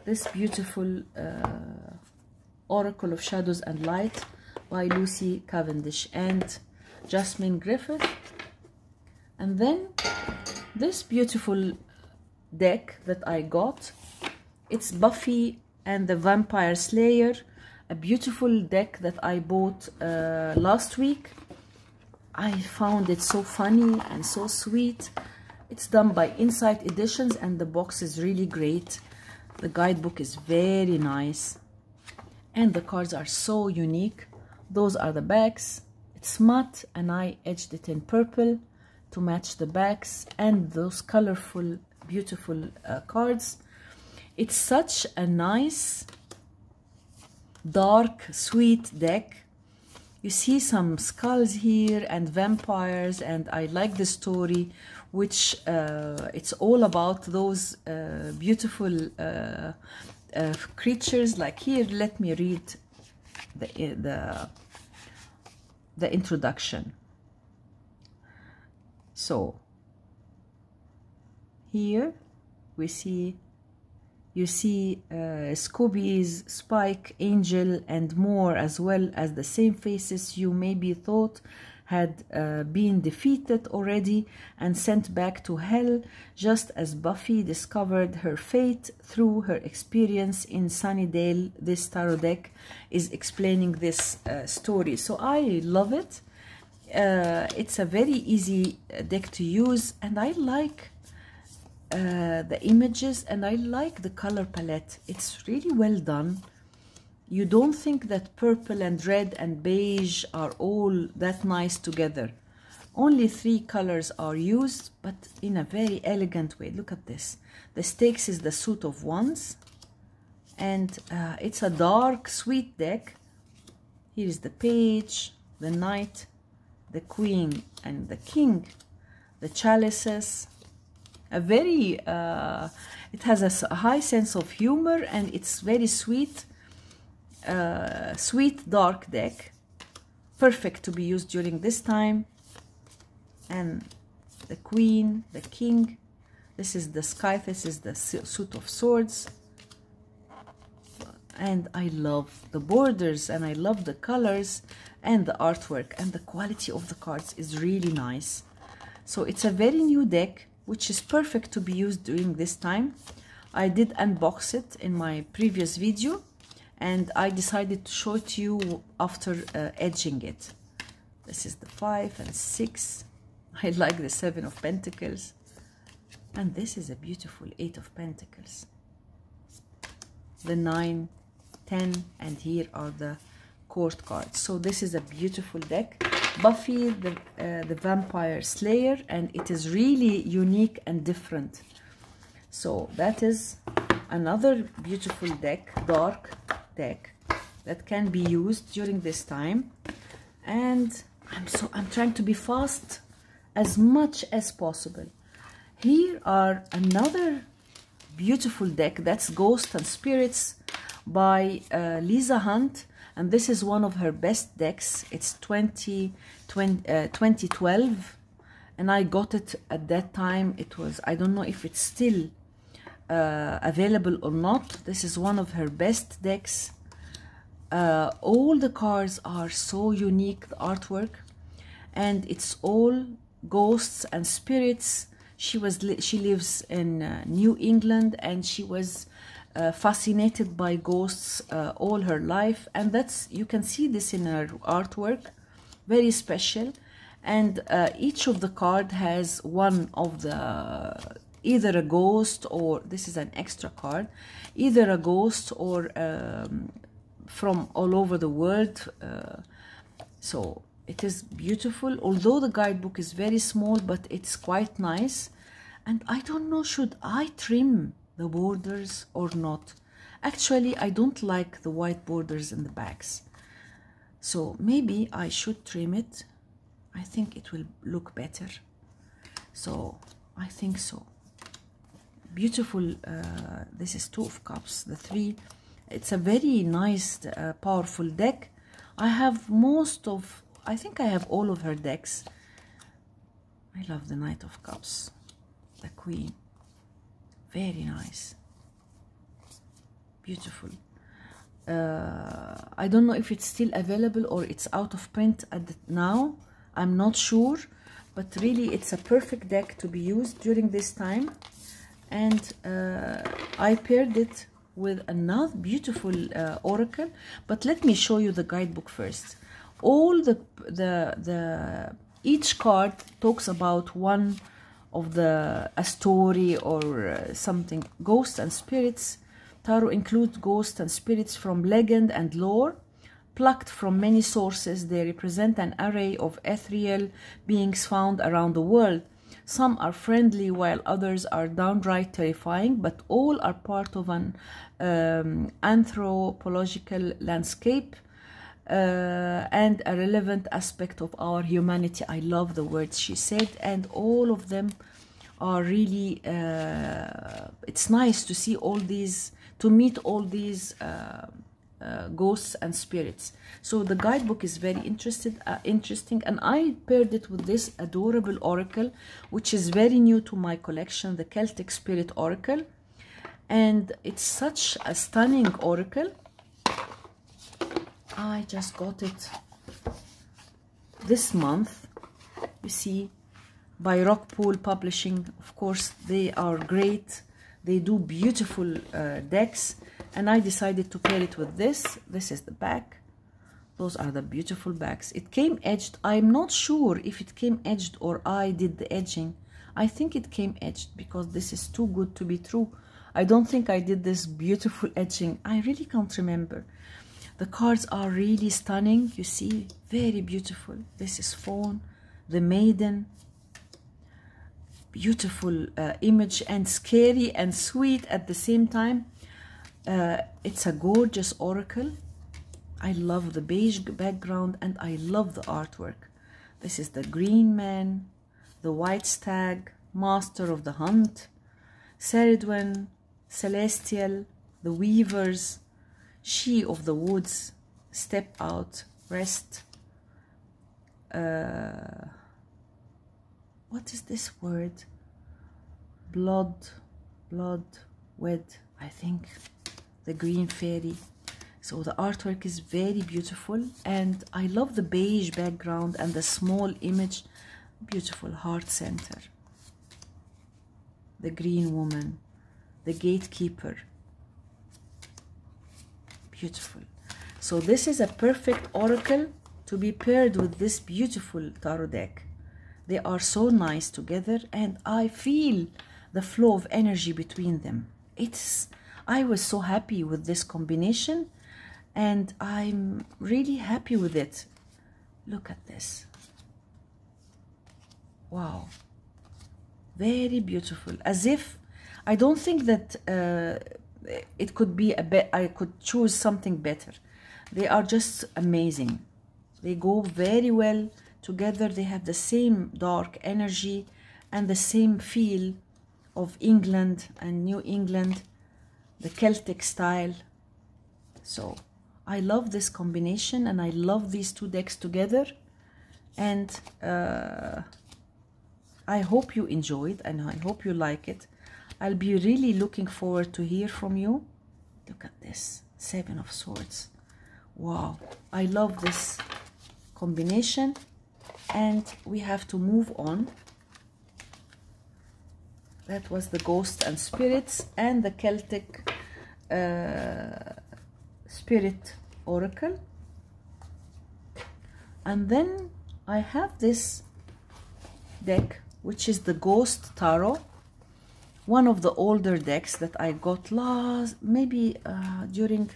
this beautiful Oracle of Shadows and Light by Lucy Cavendish and Jasmine Griffith. And then this beautiful deck that I got, it's Buffy and the Vampire Slayer, a beautiful deck that I bought last week. I found it so funny and so sweet. It's done by Insight Editions, and the box is really great. The guidebook is very nice, and the cards are so unique. Those are the backs. It's matte, and I edged it in purple to match the backs and those colorful, beautiful cards. It's such a nice, dark, sweet deck. You see some skulls here and vampires, and I like the story, which it's all about those beautiful creatures. Like here, let me read the introduction. So here we see, you see Scooby's, Spike, Angel, and more, as well as the same faces you maybe thought had been defeated already and sent back to hell, just as Buffy discovered her fate through her experience in Sunnydale. This tarot deck is explaining this story, so I love it. It's a very easy deck to use, and I like the images, and I like the color palette. It's really well done. You don't think that purple and red and beige are all that nice together. Only 3 colors are used, but in a very elegant way. Look at this. The stakes is the suit of wands, and it's a dark, sweet deck. Here is the page, the knight, the queen, and the king, the chalices. A very, it has a high sense of humor, and it's very sweet. Sweet dark deck, perfect to be used during this time. And the queen, the king, this is the sky, this is the suit of swords. And I love the borders, and I love the colors and the artwork, and the quality of the cards is really nice. So it's a very new deck, which is perfect to be used during this time. I did unbox it in my previous video, and I decided to show it to you after edging it. This is the 5 and 6. I like the 7 of Pentacles. And this is a beautiful 8 of Pentacles. The 9, 10, and here are the court cards. So this is a beautiful deck. Buffy, the Vampire Slayer, and it is really unique and different. So that is another beautiful deck, dark deck, that can be used during this time. And I'm trying to be fast as much as possible. Here are another beautiful deck, that's Ghosts and Spirits by Lisa Hunt, and this is one of her best decks. It's 2012, and I got it at that time. It was, I don't know if it's still available or not. This is one of her best decks. All the cards are so unique, the artwork, and it's all ghosts and spirits. She lives in New England, and she was fascinated by ghosts all her life, and that's, you can see this in her artwork, very special. And each of the card has one of the, either a ghost, or this is an extra card, either a ghost or from all over the world. So it is beautiful, although the guidebook is very small, but it's quite nice. And I don't know, should I trim the borders or not? Actually, I don't like the white borders in the backs, so maybe I should trim it. I think it will look better, so I think so. Beautiful. This is 2 of Cups, the 3. It's a very nice, powerful deck. I have I think I have all of her decks. I love the Knight of Cups, the Queen, very nice, beautiful. I don't know if it's still available or it's out of print now. I'm not sure, but really it's a perfect deck to be used during this time. And I paired it with another beautiful oracle, but let me show you the guidebook first. All each card talks about one of a story or something. Ghosts and spirits. Tarot includes ghosts and spirits from legend and lore, plucked from many sources. They represent an array of ethereal beings found around the world. Some are friendly while others are downright terrifying, but all are part of an anthropological landscape and a relevant aspect of our humanity. I love the words she said, and all of them are really, it's nice to see all these, to meet all these ghosts and spirits. So the guidebook is very interesting, and I paired it with this adorable oracle, which is very new to my collection, the Celtic Spirit Oracle. And it's such a stunning oracle. I just got it this month, you see, by Rockpool Publishing. Of course, they are great. They do beautiful decks, and I decided to pair it with this. This is the back. Those are the beautiful backs. It came edged. I'm not sure if it came edged or I did the edging. I think it came edged because this is too good to be true. I don't think I did this beautiful edging. I really can't remember. The cards are really stunning. You see, very beautiful. This is Fawn, the Maiden. Beautiful image, and scary and sweet at the same time. It's a gorgeous oracle. I love the beige background, and I love the artwork. This is the Green Man, the White Stag, Master of the Hunt, Ceridwen, Celestial, the Weavers, She of the Woods, Step Out, Rest. What is this word? Blood, wed, I think. The Green Fairy. So the artwork is very beautiful, and I love the beige background and the small image. Beautiful heart center. The Green Woman. the gatekeeper. Beautiful. So this is a perfect oracle to be paired with this beautiful tarot deck. They are so nice together, and I feel the flow of energy between them. I was so happy with this combination, and I'm really happy with it. Look at this. Wow. Very beautiful. As if, I don't think that it could be I could choose something better. They are just amazing. They go very well together. They have the same dark energy and the same feel of England and New England, the Celtic style. So I love this combination, and I love these two decks together. And I hope you enjoyed, and I hope you like it. I'll be really looking forward to hear from you. Look at this, 7 of Swords. Wow, I love this combination. And we have to move on. That was the Ghosts and Spirits and the Celtic Spirit Oracle. And then I have this deck, which is the Ghost Tarot, one of the older decks that I got maybe during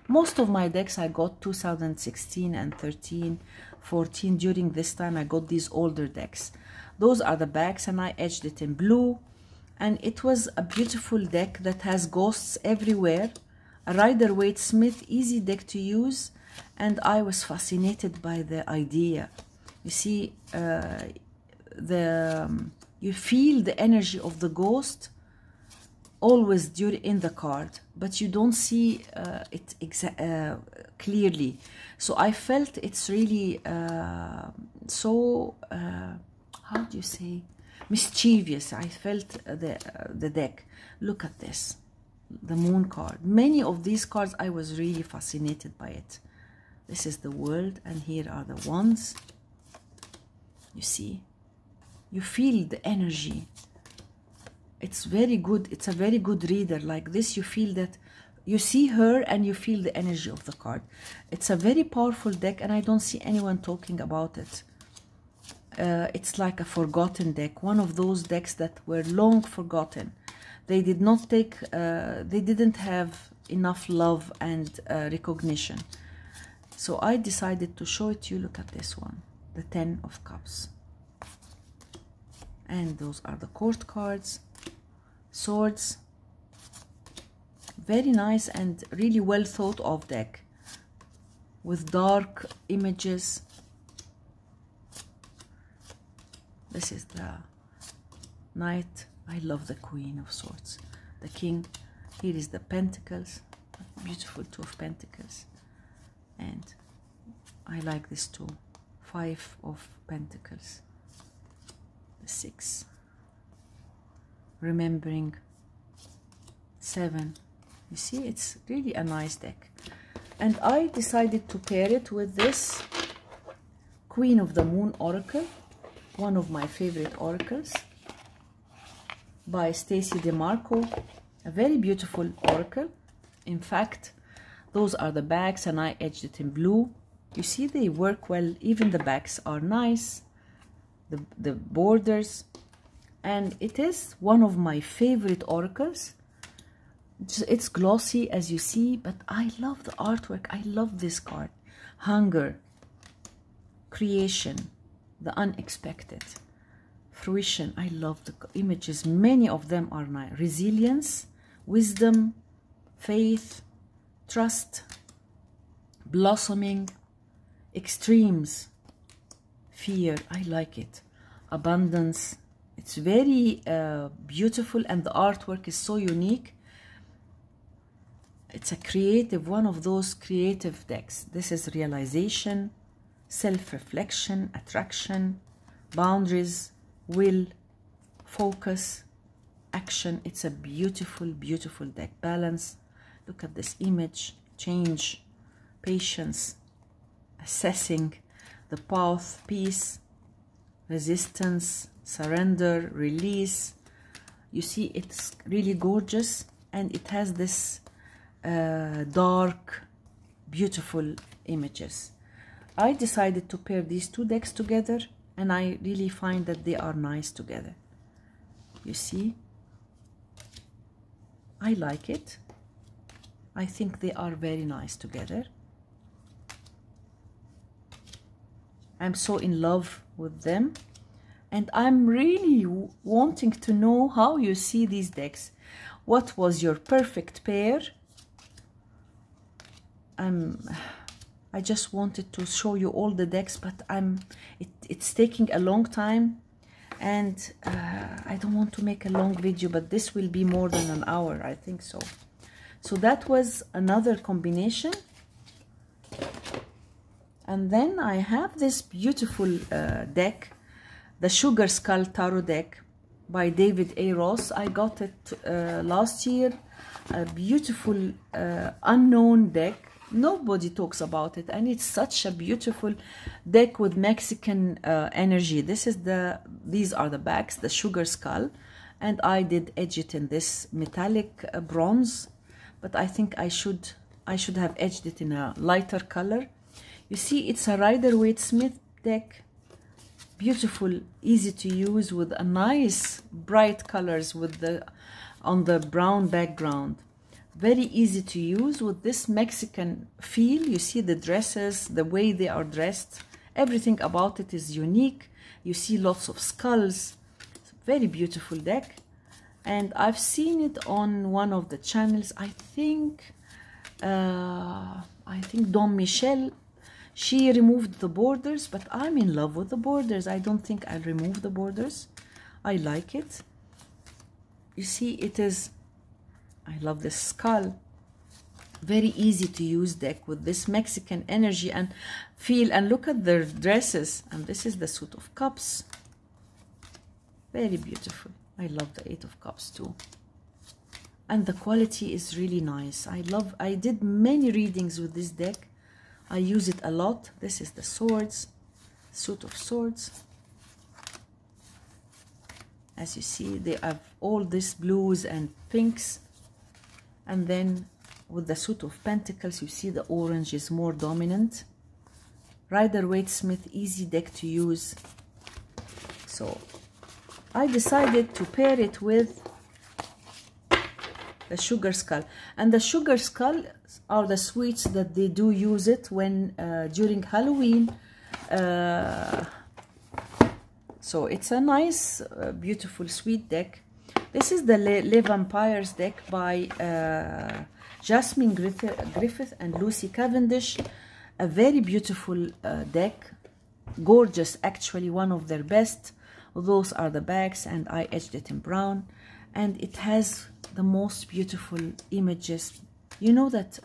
most of my decks I got 2016 and 13, 14. During this time I got these older decks. Those are the backs, and I edged it in blue, and it was a beautiful deck that has ghosts everywhere. A Rider-Waite Smith, easy deck to use, and I was fascinated by the idea. You see, you feel the energy of the ghost always in the card, but you don't see it clearly. So I felt it's really so how do you say, mischievous. I felt the deck. Look at this, the Moon card. Many of these cards I was really fascinated by it. This is the World, and here are the Wands. You see, you feel the energy. It's very good. It's a very good reader. Like this, you feel that you see her and you feel the energy of the card. It's a very powerful deck, and I don't see anyone talking about it. It's like a forgotten deck, one of those decks that were long forgotten. They did not take, they didn't have enough love and recognition. So I decided to show it to you. Look at this one, the 10 of Cups. And those are the Court cards. Swords. Very nice and really well thought of deck with dark images. This is the Knight. I love the Queen of Swords. The King. Here is the Pentacles. Beautiful 2 of Pentacles. And I like this too. 5 of Pentacles. The 6. Remembering. 7. You see, it's really a nice deck. And I decided to pair it with this Queen of the Moon Oracle, one of my favorite oracles by Stacey DeMarco. A very beautiful oracle. In fact, those are the backs, and I edged it in blue. You see, they work well. Even the backs are nice, the borders. And it is one of my favorite oracles. It's glossy, as you see, but I love the artwork. I love this card. Hunger, creation, the unexpected, fruition. I love the images. Many of them are nice. Resilience, wisdom, faith, trust, blossoming, extremes, fear. I like it. Abundance. It's very beautiful, and the artwork is so unique. It's a creative, one of those creative decks. This is realization, self-reflection, attraction, boundaries, will, focus, action. It's a beautiful, beautiful deck. Balance. Look at this image. Change, patience, assessing the path, peace, resistance, surrender, release. You see, it's really gorgeous. and it has this dark, beautiful images. I decided to pair these two decks together, and I really find that they are nice together. You see, I like it. I think they are very nice together. I'm so in love with them, and I'm really wanting to know how you see these decks. What was your perfect pair? I just wanted to show you all the decks, but it's taking a long time, and I don't want to make a long video, but this will be more than an hour, I think so. So that was another combination. And then I have this beautiful deck, the Sugar Skull Tarot deck by David A. Ross. I got it last year. A beautiful unknown deck. Nobody talks about it, and it's such a beautiful deck with Mexican energy. These are the backs, the Sugar Skull, and I did edge it in this metallic bronze, but I think I should have edged it in a lighter color. You see, it's a Rider-Waite-Smith deck. Beautiful, easy to use, with a nice bright colors on the brown background. Very easy to use with this Mexican feel. You see the dresses, the way they are dressed. Everything about it is unique. You see lots of skulls. It's a very beautiful deck. And I've seen it on one of the channels. I think Don Michel. She removed the borders, but I'm in love with the borders. I don't think I'll remove the borders. I like it. You see, I love this skull. Very easy to use deck with this Mexican energy and feel. And look at their dresses. And this is the Suit of Cups. Very beautiful. I love the Eight of Cups too. And the quality is really nice. I did many readings with this deck. I use it a lot. This is the swords, Suit of Swords. As you see, they have all these blues and pinks. And then with the Suit of Pentacles, you see the orange is more dominant. Rider-Waite-Smith, easy deck to use. So I decided to pair it with the Sugar Skull. And the Sugar Skull are the sweets that they do use it when during Halloween. So it's a nice, beautiful, sweet deck. This is the Les Vampires deck by Jasmine Griffith and Lucy Cavendish. A very beautiful deck. Gorgeous, actually, one of their best. Those are the backs, and I edged it in brown. And it has the most beautiful images. You know that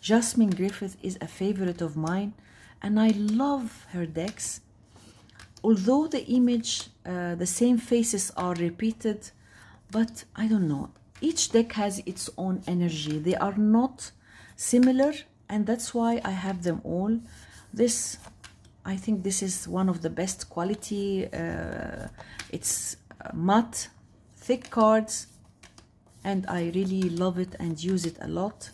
Jasmine Griffith is a favorite of mine, and I love her decks. Although the image, the same faces are repeated, but I don't know. Each deck has its own energy. They are not similar, and that's why I have them all. I think this is one of the best quality. It's matte, thick cards, and I really love it and use it a lot.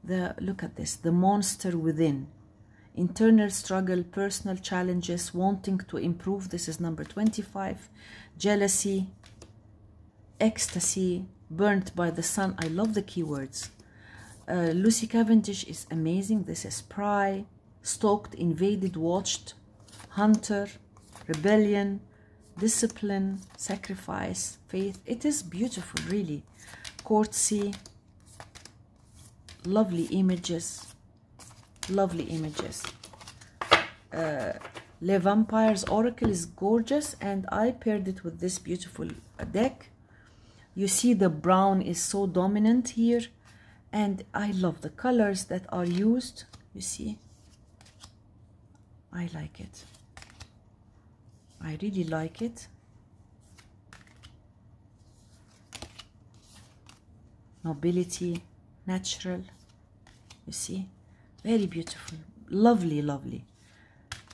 Look at this, the monster within. Internal struggle, personal challenges, wanting to improve. This is number 25. Jealousy, ecstasy, burnt by the sun. I love the keywords. Lucy Cavendish is amazing. This is pry, stalked, invaded, watched, hunter, rebellion, discipline, sacrifice, faith. It is beautiful, really. Courtesy, lovely images. Lovely images. Les Vampires Oracle is gorgeous, and I paired it with this beautiful deck. You see the brown is so dominant here, and I love the colors that are used. You see, I like it. I really like it. Nobility, natural. You see, very beautiful, lovely, lovely.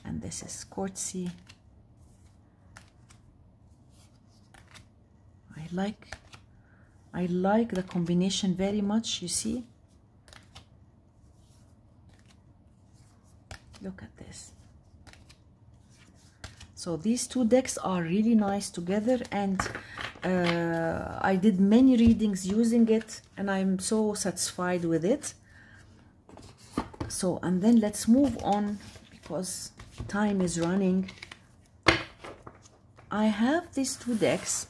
And this is courtesy. I like I like the combination very much, you see. Look at this. So these two decks are really nice together, and I did many readings using it, and I'm so satisfied with it. So, and then let's move on because time is running. I have these two decks.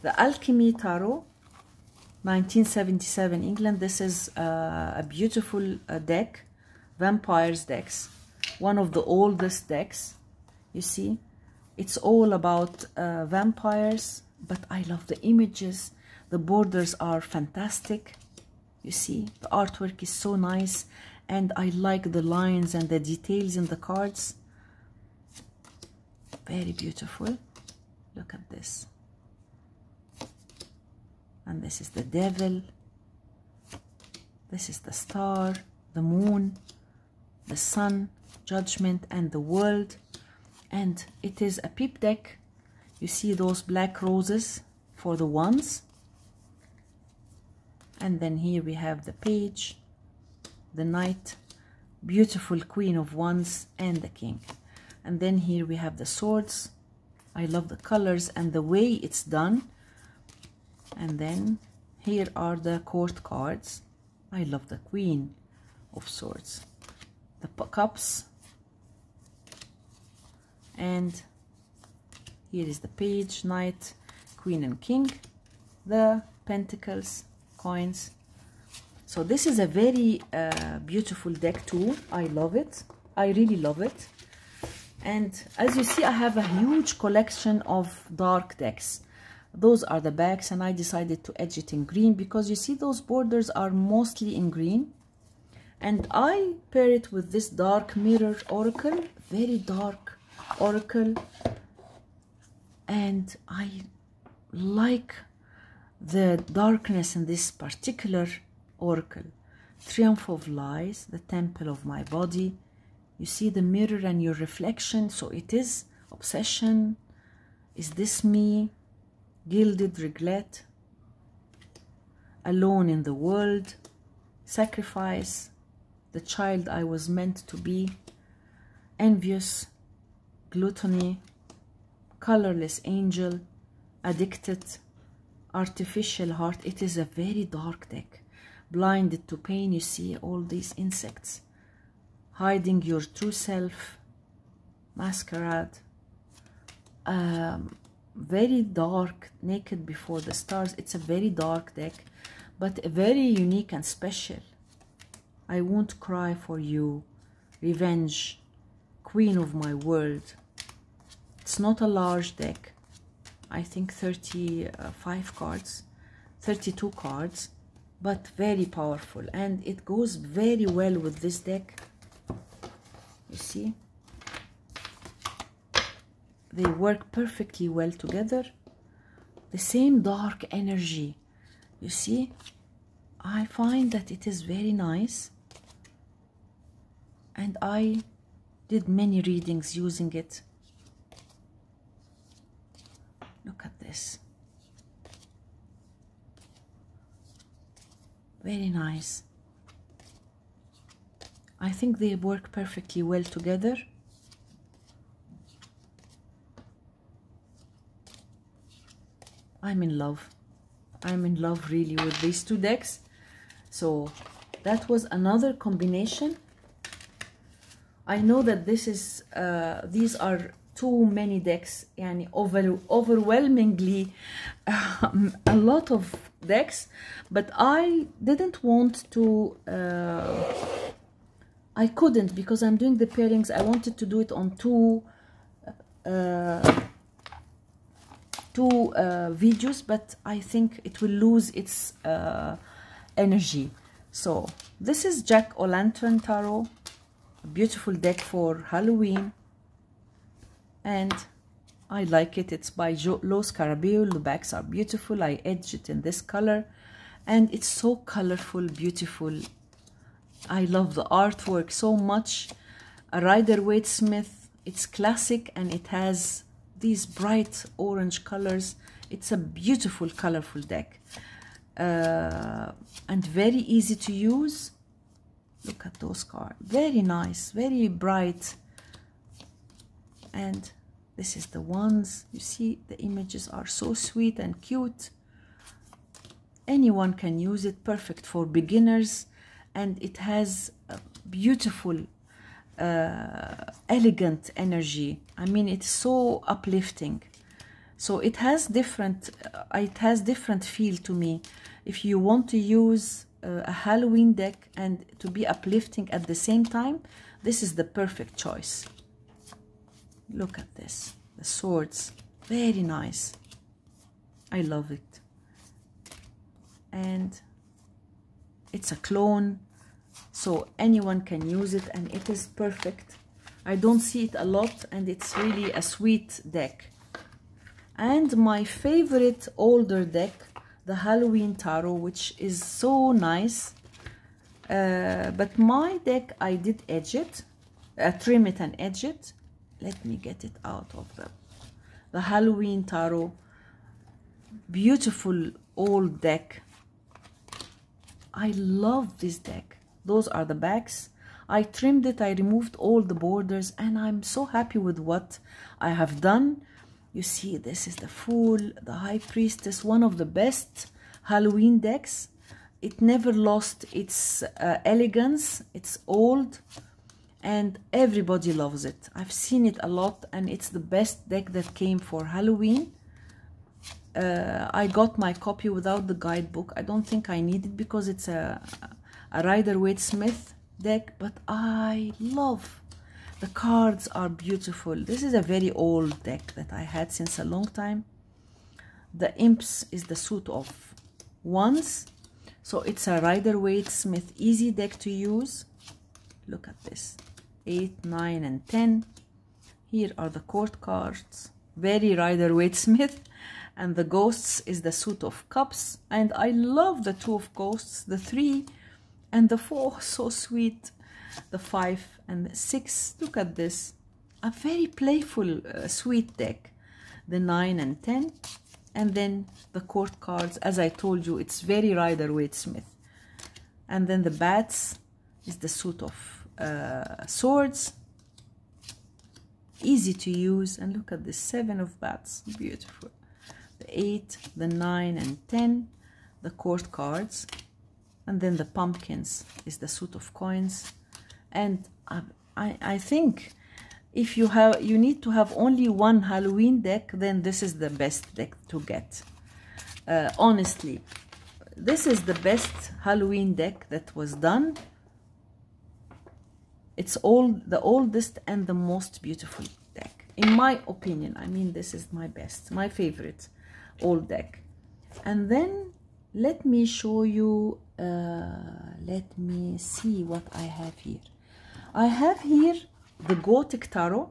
The Alchemy Tarot, 1977 England. This is a beautiful deck, vampires decks, one of the oldest decks. You see, it's all about vampires, but I love the images. The borders are fantastic. You see, the artwork is so nice, and I like the lines and the details in the cards. Very beautiful. Look at this. And this is the devil. This is the star, the moon, the sun, judgment, and the world. And it is a peep deck. You see those black roses for the wands. And then here we have the page, the knight, beautiful queen of wands, and the king. And then here we have the swords. I love the colors and the way it's done. And then here are the court cards. I love the queen of swords, the cups, and here is the page, knight, queen, and king, the pentacles, coins. So this is a very beautiful deck too. I love it. I really love it. And as you see, I have a huge collection of dark decks. Those are the backs, and I decided to edge it in green because you see those borders are mostly in green. And I pair it with this dark mirror oracle, very dark oracle. And I like the darkness in this particular oracle. Triumph of lies, the temple of my body. You see the mirror and your reflection, so it is obsession. Is this me? Gilded regret, alone in the world, sacrifice, the child I was meant to be, envious, gluttony, colorless angel, addicted, artificial heart. It is a very dark deck. Blinded to pain, you see all these insects, hiding your true self, masquerade, very dark, naked before the stars. It's a very dark deck, but very unique and special. I won't cry for you, revenge, queen of my world. It's not a large deck. I think 35 cards, 32 cards, but very powerful, and it goes very well with this deck. You see, they work perfectly well together. The same dark energy. You see, I find that it is very nice. And I did many readings using it. Look at this. Very nice. I think they work perfectly well together. I'm in love. I'm in love really with these two decks. So that was another combination. I know that this is these are too many decks, yani overwhelmingly a lot of decks, but I didn't want to I couldn't, because I'm doing the pairings. I wanted to do it on two videos, but I think it will lose its energy. So this is Jack-o'-lantern Tarot, a beautiful deck for Halloween, and I like it. It's by Los Carabeo. The backs are beautiful. I edged it in this color, and it's so colorful, beautiful. I love the artwork so much. A Rider-Waite-Smith. It's classic, and it has these bright orange colors. It's a beautiful, colorful deck. And very easy to use. Look at those cards. Very nice, very bright. And this is the ones. You see, the images are so sweet and cute. Anyone can use it. Perfect for beginners. And it has a beautiful, elegant energy. I mean, it's so uplifting. So it has different feel to me. If you want to use a Halloween deck and to be uplifting at the same time, this is the perfect choice. Look at this, the swords, very nice. I love it. And it's a clone, so anyone can use it, and it is perfect. I don't see it a lot, and it's really a sweet deck. And my favorite older deck, the Halloween Tarot, which is so nice. But my deck, I did edge it, trim it and edge it. Let me get it out of the Halloween Tarot. Beautiful old deck. I love this deck. Those are the backs. I trimmed it, I removed all the borders, and I'm so happy with what I have done. You see, this is the Fool, the High Priestess, one of the best Halloween decks. It never lost its elegance. It's old, and everybody loves it. I've seen it a lot, and it's the best deck that came for Halloween. I got my copy without the guidebook. I don't think I need it because it's a Rider-Waite-Smith deck, but I love. The cards are beautiful. This is a very old deck that I had since a long time. The Imps is the suit of wands. So it's a Rider-Waite-Smith easy deck to use. Look at this. 8, 9, and 10. Here are the court cards. Very Rider-Waite-Smith. And the Ghosts is the suit of cups. And I love the 2 of Ghosts, the 3 and the 4. So sweet. The 5 and the 6. Look at this. A very playful, sweet deck. The 9 and 10. And then the court cards. As I told you, it's very Rider-Waite-Smith. And then the Bats is the suit of swords. Easy to use. And look at the 7 of Bats. Beautiful. The 8, the 9 and 10. The court cards. And then the Pumpkins is the suit of coins. And I think if you need to have only one Halloween deck, then this is the best deck to get. Honestly, this is the best Halloween deck that was done. It's the oldest and the most beautiful deck, in my opinion. I mean, this is my best, my favorite old deck. And then let me show you. Let me see what I have here. I have here the Goic Tarot,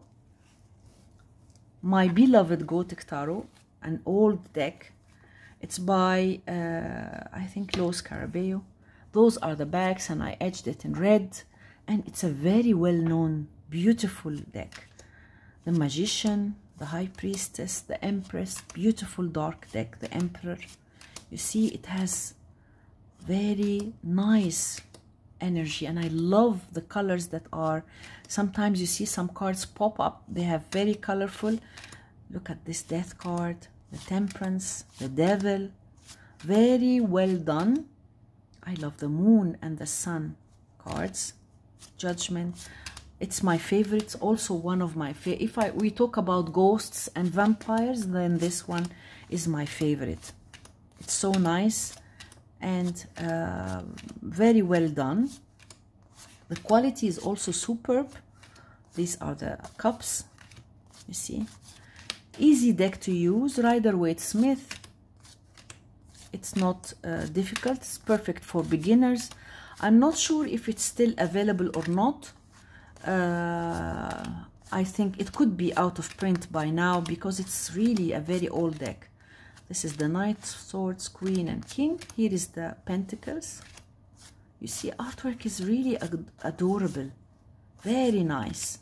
my beloved Goic Tarot, an old deck. It's by, I think, Los Carabeo. Those are the backs, and I edged it in red. And it's a very well-known, beautiful deck. The Magician, the High Priestess, the Empress, beautiful dark deck, the Emperor. You see, it has very nice energy, and I love the colors that are. Sometimes you see some cards pop up, they have very colorful. Look at this Death card, the Temperance, the Devil. Very well done. I love the Moon and the Sun cards. Judgment, it's my favorite. It's also one of my favorite. If we talk about ghosts and vampires, then this one is my favorite. It's so nice and very well done. The quality is also superb. These are the cups, you see. Easy deck to use, Rider-Waite-Smith. It's not difficult, it's perfect for beginners. I'm not sure if it's still available or not. I think it could be out of print by now because it's really a very old deck. This is the Knight, Swords, Queen, and King. Here is the Pentacles. You see, artwork is really adorable. Very nice.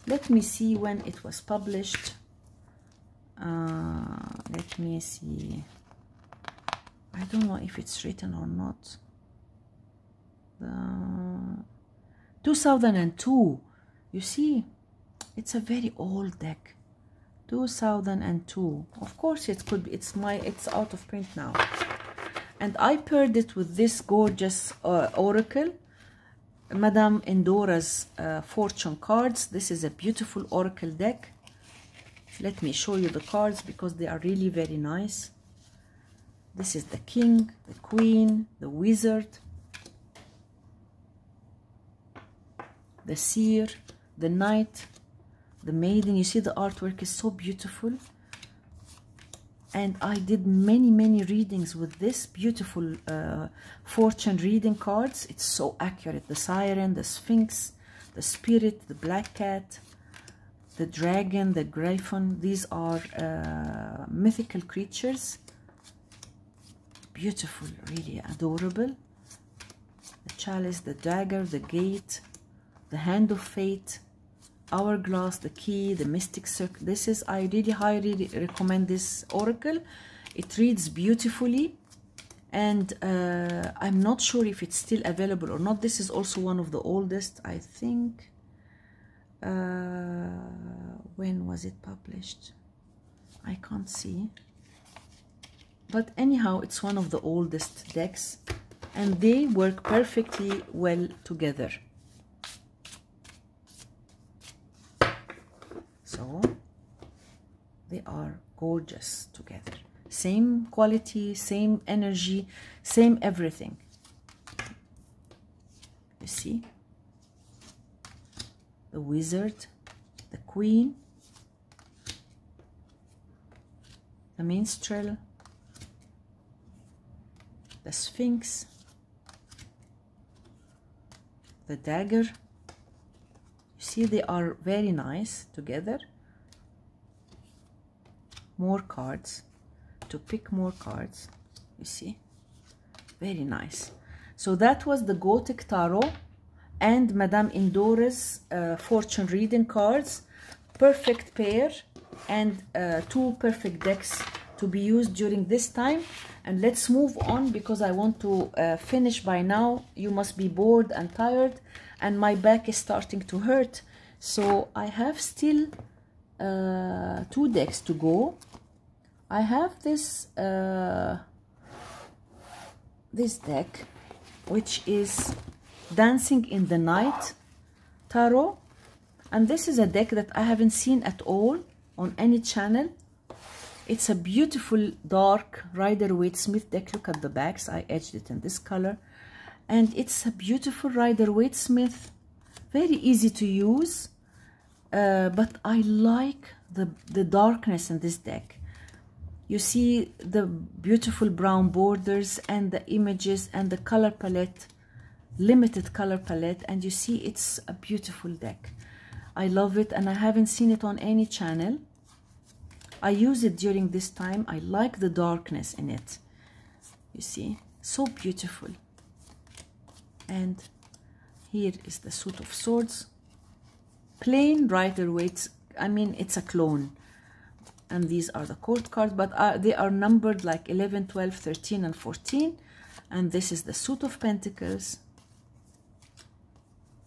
Let me see when it was published. Let me see. I don't know if it's written or not. 2002. You see, it's a very old deck. 2002. Of course, it could be. It's out of print now. And I paired it with this gorgeous oracle, Madame Endora's fortune cards. This is a beautiful oracle deck. Let me show you the cards because they are really very nice. This is the king, the queen, the wizard, the seer, the knight, the maiden. You see the artwork is so beautiful. And I did many readings with this beautiful fortune reading cards. It's so accurate. The siren, the sphinx, the spirit, the black cat, the dragon, the griffin. These are mythical creatures. Beautiful, really adorable. The chalice, the dagger, the gate, the hand of fate, hourglass, the key, the mystic circle. This is, I really highly recommend this oracle. It reads beautifully, and I'm not sure if it's still available or not. This is also one of the oldest, I think. When was it published? I can't see. But anyhow, it's one of the oldest decks, and they work perfectly well together. So they are gorgeous together. Same quality, same energy, same everything. You see? The wizard, the queen, the minstrel, the sphinx, the dagger. You see, they are very nice together. More cards, to pick more cards. You see, very nice. So that was the Goic Tarot and Madame Endora's fortune reading cards. Perfect pair, and two perfect decks to be used during this time. And let's move on because I want to finish by now. You must be bored and tired, and my back is starting to hurt. So I have still two decks to go. I have this this deck, which is Dancing in the Night Tarot, and this is a deck that I haven't seen at all on any channel. It's a beautiful dark Rider-Waite-Smith deck. Look at the backs. I edged it in this color, and it's a beautiful Rider-Waite-Smith, very easy to use, but I like the darkness in this deck. You see the beautiful brown borders and the images and the color palette, limited color palette, and you see it's a beautiful deck. I love it, and I haven't seen it on any channel. I use it during this time. I like the darkness in it. You see, so beautiful. And here is the Suit of Swords. Plain Rider-Waite. I mean, it's a clone. And these are the court cards, but they are numbered like 11, 12, 13, and 14. And this is the Suit of Pentacles.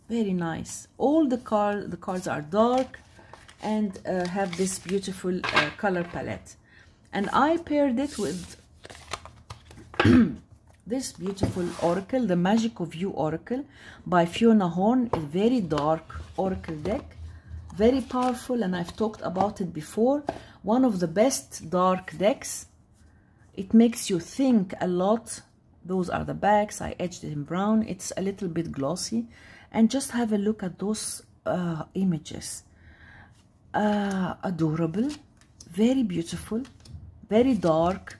Very nice. All the cards are dark and have this beautiful color palette. And I paired it with this beautiful oracle, the Magic of You Oracle by Fiona Horn. A very dark oracle deck, very powerful, and I've talked about it before. One of the best dark decks. It makes you think a lot. Those are the backs. I edged it in brown. It's a little bit glossy, and just have a look at those images. Adorable, very beautiful, very dark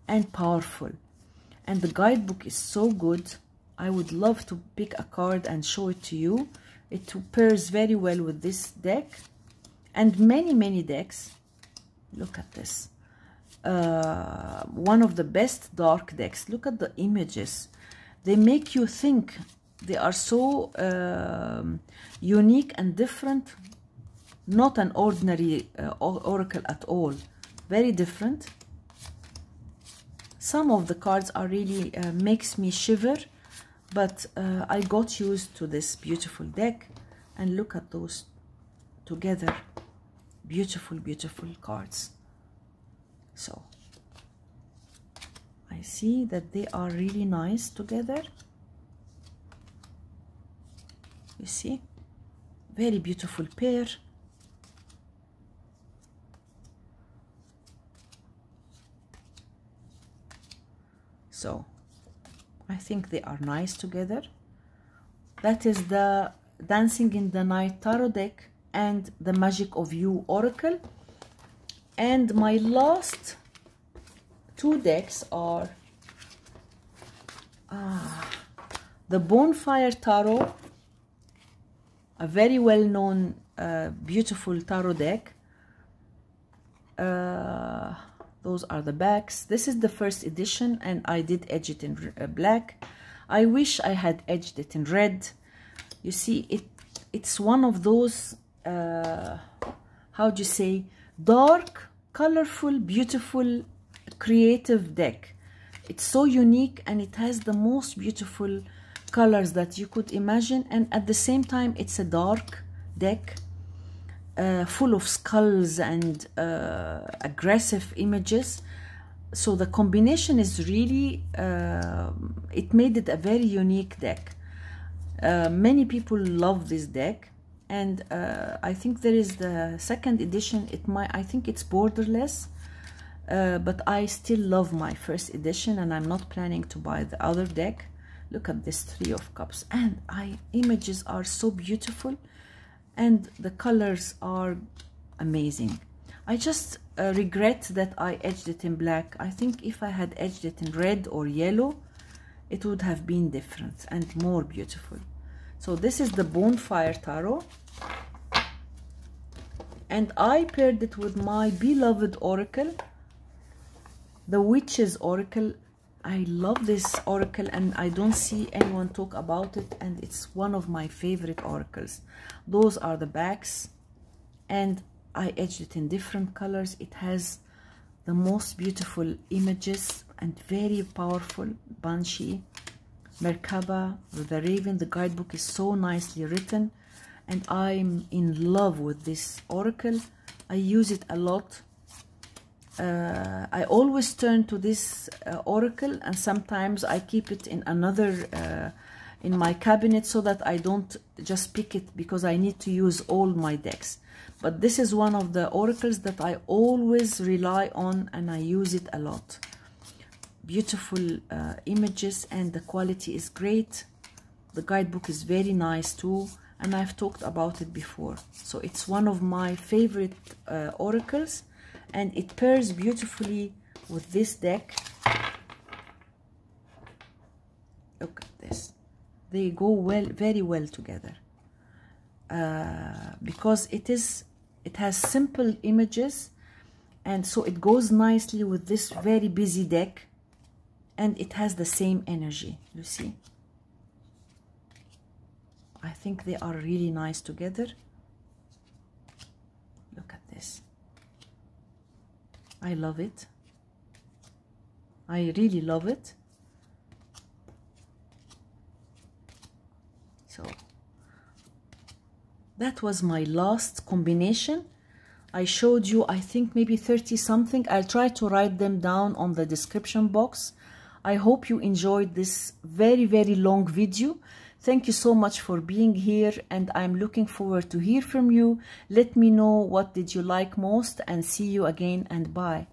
and powerful, and the guidebook is so good. I would love to pick a card and show it to you. It pairs very well with this deck and many decks. Look at this, one of the best dark decks. Look at the images, they make you think. They are so unique and different. Not an ordinary oracle at all. very different. Some of the cards are really makes me shiver, but I got used to this beautiful deck. And look at those together. Beautiful, beautiful cards. So I see that they are really nice together. You see, very beautiful pair. So I think they are nice together. That is the Dancing in the Night tarot deck and the Magic of You oracle. And my last two decks are the Bonfire Tarot, a very well-known beautiful tarot deck. Those are the backs. This is the first edition, and I did edge it in black. I wish I had edged it in red. You see, it's one of those, how do you say, dark, colorful, beautiful, creative deck. It's so unique, and it has the most beautiful colors that you could imagine, and at the same time it's a dark deck, full of skulls and aggressive images. So the combination is really, it made it a very unique deck. Many people love this deck, and I think there is the second edition. I think it's borderless, but I still love my first edition, and I'm not planning to buy the other deck. Look at this Three of Cups, and images are so beautiful, and the colors are amazing. I just regret that I edged it in black. I think if I had edged it in red or yellow, it would have been different and more beautiful. So this is the Bonfire Tarot, and I paired it with my beloved oracle, the Witch's Oracle. I love this oracle, and I don't see anyone talk about it, and it's one of my favorite oracles. Those are the backs, and I edged it in different colors. It has the most beautiful images and very powerful. Banshee, Merkaba, the raven. The guidebook is so nicely written, and I'm in love with this oracle. I use it a lot. I always turn to this oracle, and sometimes I keep it in another in my cabinet, so that I don't just pick it, because I need to use all my decks. But this is one of the oracles that I always rely on, and I use it a lot. Beautiful images, and the quality is great. The guidebook is very nice too, and I've talked about it before. So it's one of my favorite oracles, and it pairs beautifully with this deck. Look at this. They go well, very well together, because it has simple images, and so it goes nicely with this very busy deck, and it has the same energy. You see, I think they are really nice together. Look at this. I love it. I really love it. So that was my last combination. I showed you, I think, maybe 30 something. I'll try to write them down on the description box. I hope you enjoyed this very, very long video. Thank you so much for being here, and I'm looking forward to hear from you. Let me know what did you like most, and see you again, and bye.